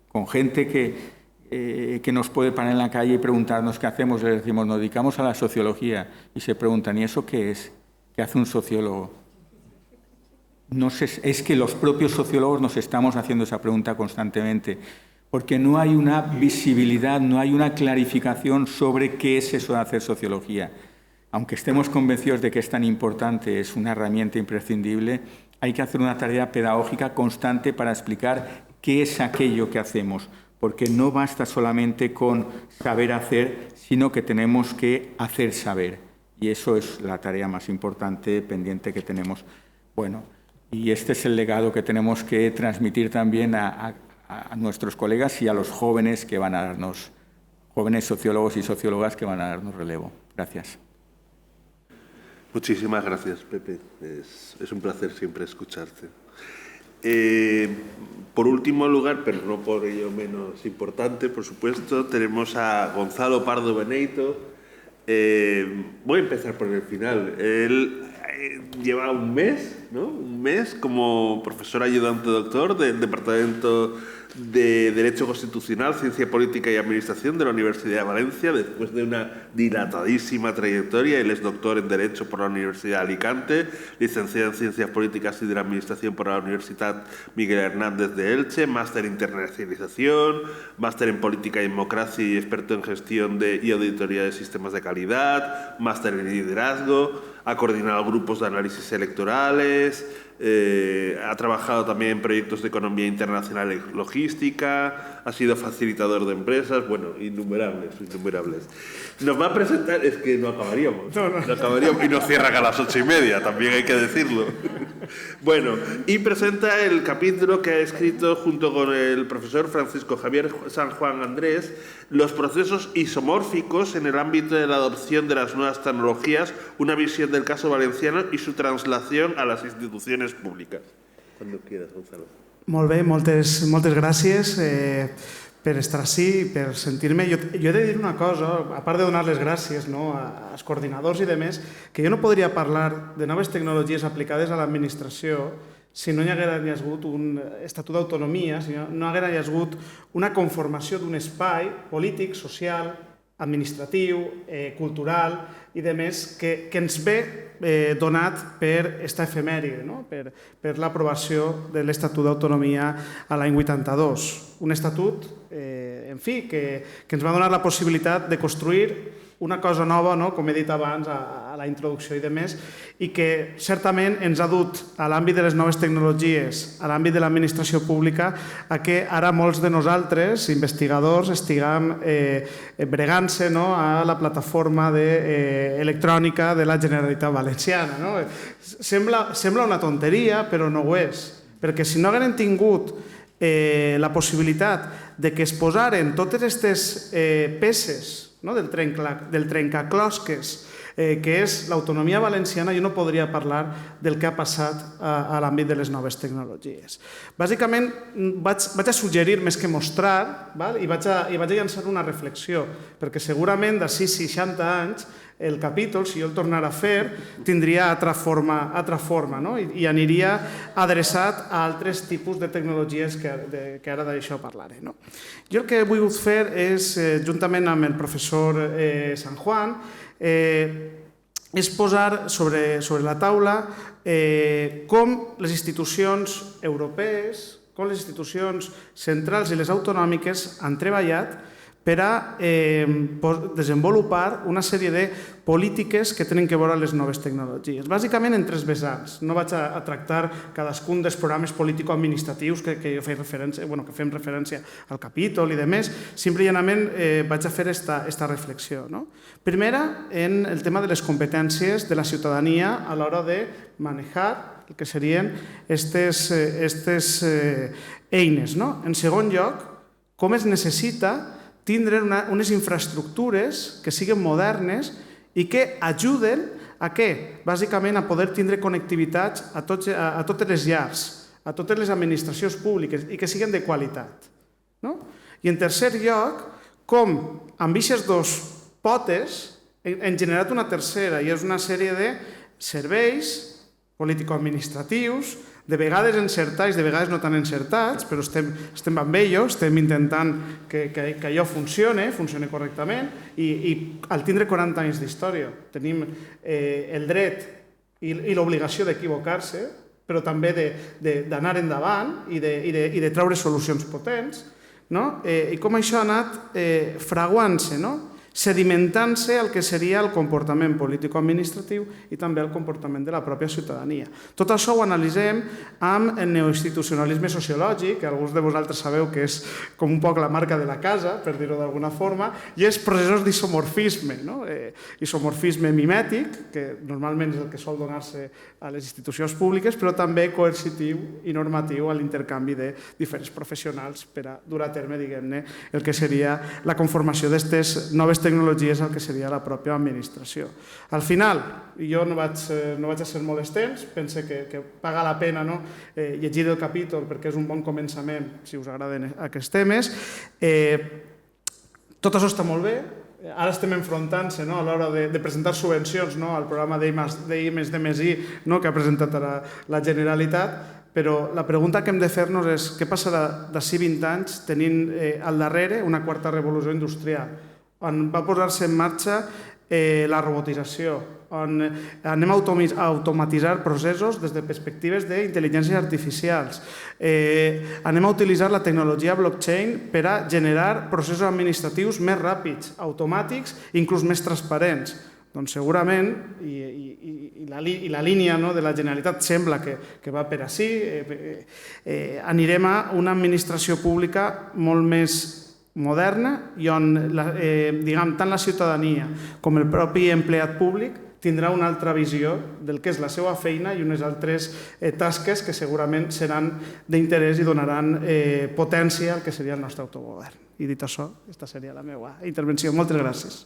con gente que nos puede parar en la calle y preguntarnos qué hacemos, les decimos, nos dedicamos a la sociología, y se preguntan, ¿y eso qué es? ¿Qué hace un sociólogo? No sé, es que los propios sociólogos nos estamos haciendo esa pregunta constantemente, porque no hay una visibilidad, no hay una clarificación sobre qué es eso de hacer sociología. Aunque estemos convencidos de que es tan importante, es una herramienta imprescindible, hay que hacer una tarea pedagógica constante para explicar qué es aquello que hacemos, porque no basta solamente con saber hacer, sino que tenemos que hacer saber. Y eso es la tarea más importante, pendiente que tenemos. Bueno, y este es el legado que tenemos que transmitir también a nuestros colegas y a los jóvenes que van a darnos, jóvenes sociólogos y sociólogas que van a darnos relevo. Gracias. Muchísimas gracias, Pepe. Es un placer siempre escucharte. Por último lugar, pero no por ello menos importante, por supuesto, tenemos a Gonzalo Pardo Beneito. Voy a empezar por el final. Él lleva un mes, ¿no? Un mes como profesor ayudante doctor del Departamento de Derecho Constitucional, Ciencia Política y Administración de la Universidad de Valencia, después de una dilatadísima trayectoria. Él es doctor en Derecho por la Universidad de Alicante, licenciado en Ciencias Políticas y de la Administración por la Universidad Miguel Hernández de Elche, máster en Internacionalización, máster en Política y Democracia y experto en Gestión y Auditoría de Sistemas de Calidad, máster en Liderazgo, ha coordinado grupos de análisis electorales, ha trabajado también en proyectos de economía internacional y logística, ha sido facilitador de empresas, bueno, innumerables. Nos va a presentar, es que no acabaríamos, no acabaríamos, y nos cierran a las 8:30, también hay que decirlo. Bueno, y presenta el capítulo que ha escrito junto con el profesor Francisco Javier San Juan Andrés, los procesos isomórficos en el ámbito de la adopción de las nuevas tecnologías, una visión del caso valenciano y su translación a las instituciones públicas. Cuando quieras, Gonzalo. Molt bé, moltes gràcies per estar ací, per sentir-me. Jo he de dir una cosa, a part de donar les gràcies als coordinadors i demés, que jo no podria parlar de noves tecnologies aplicades a l'administració si no hi haguera hagut un estatut d'autonomia, si no haguera hagut una conformació d'un espai polític, social, administratiu, cultural i demés que ens ve donat per esta efemèride, per l'aprovació de l'Estatut d'Autonomia a l'any 82. Un estatut, en fi, que ens va donar la possibilitat de construir una cosa nova, com he dit abans a la introducció i demés, i que certament ens ha dut a l'àmbit de les noves tecnologies, a l'àmbit de l'administració pública, a que ara molts de nosaltres, investigadors, estiguem bregant-se a la plataforma electrònica de la Generalitat Valenciana. Sembla una tonteria, però no ho és, perquè si no hagueren tingut la possibilitat de que es posaren totes aquestes peces del trencaclosques que és l'autonomia valenciana, jo no podria parlar del que ha passat a l'àmbit de les noves tecnologies. Bàsicament, vaig a suggerir més que mostrar i vaig a llançar una reflexió, perquè segurament d'ací 60 anys el capítol, si jo el tornara a fer, tindria altra forma i aniria adreçat a altres tipus de tecnologies que ara d'això parlaré. Jo el que he volgut fer és, juntament amb el professor San Juan, és posar sobre la taula com les institucions europees, com les institucions centrals i les autonòmiques han treballat per a desenvolupar una sèrie de polítiques que tenen que veure les noves tecnologies. Bàsicament en tres vessants. No vaig a tractar cadascun dels programes político-administratius que fem referència al capítol i demés. Simplement vaig a fer aquesta reflexió. Primera, en el tema de les competències de la ciutadania a l'hora de manejar el que serien aquestes eines. En segon lloc, com es necessita tindre unes infraestructures que siguin modernes i que ajuden a què? Bàsicament a poder tindre connectivitats a totes les llars, a totes les administracions públiques i que siguin de qualitat. I en tercer lloc, com amb aquestes dues potes hem generat una tercera i és una sèrie de serveis político-administratius, de vegades encertats, de vegades no tan encertats, però estem amb ells, estem intentant que allò funcione correctament i al tindre 40 anys d'història tenim el dret i l'obligació d'equivocar-se, però també d'anar endavant i de treure solucions potents, i com això ha anat fraguant-se, sedimentant-se el que seria el comportament político-administratiu i també el comportament de la pròpia ciutadania. Tot això ho analitzem amb el neoinstitucionalisme sociològic, que alguns de vosaltres sabeu que és com un poc la marca de la casa, per dir-ho d'alguna forma, i és processos d'isomorfisme, isomorfisme mimètic, que normalment és el que sol donar-se a les institucions públiques, però també coercitiu i normatiu a l'intercanvi de diferents professionals per a dur a terme, diguem-ne, el que seria la conformació d'aquestes noves tecnologies al que seria la pròpia administració. Al final, i jo no vaig a ser molt extens, pense que paga la pena llegir el capítol perquè és un bon començament si us agraden aquests temes. Tot això està molt bé, ara estem enfrontant-se a l'hora de presentar subvencions al programa d'I+D+I que ha presentat ara la Generalitat, però la pregunta que hem de fer-nos és què passarà d'ací 20 anys tenint al darrere una quarta revolució industrial, on va posar-se en marxa la robotització, on anem a automatitzar processos des de perspectives d'intel·ligències artificials. Anem a utilitzar la tecnologia blockchain per a generar processos administratius més ràpids, automàtics i inclús més transparents. Doncs segurament, i la línia de la Generalitat sembla que va per ací, anirem a una administració pública molt més moderna i on tant la ciutadania com el propi empleat públic tindrà una altra visió del que és la seva feina i unes altres tasques que segurament seran d'interès i donaran potència al que seria el nostre autogovern. I dit això, aquesta seria la meva intervenció. Moltes gràcies.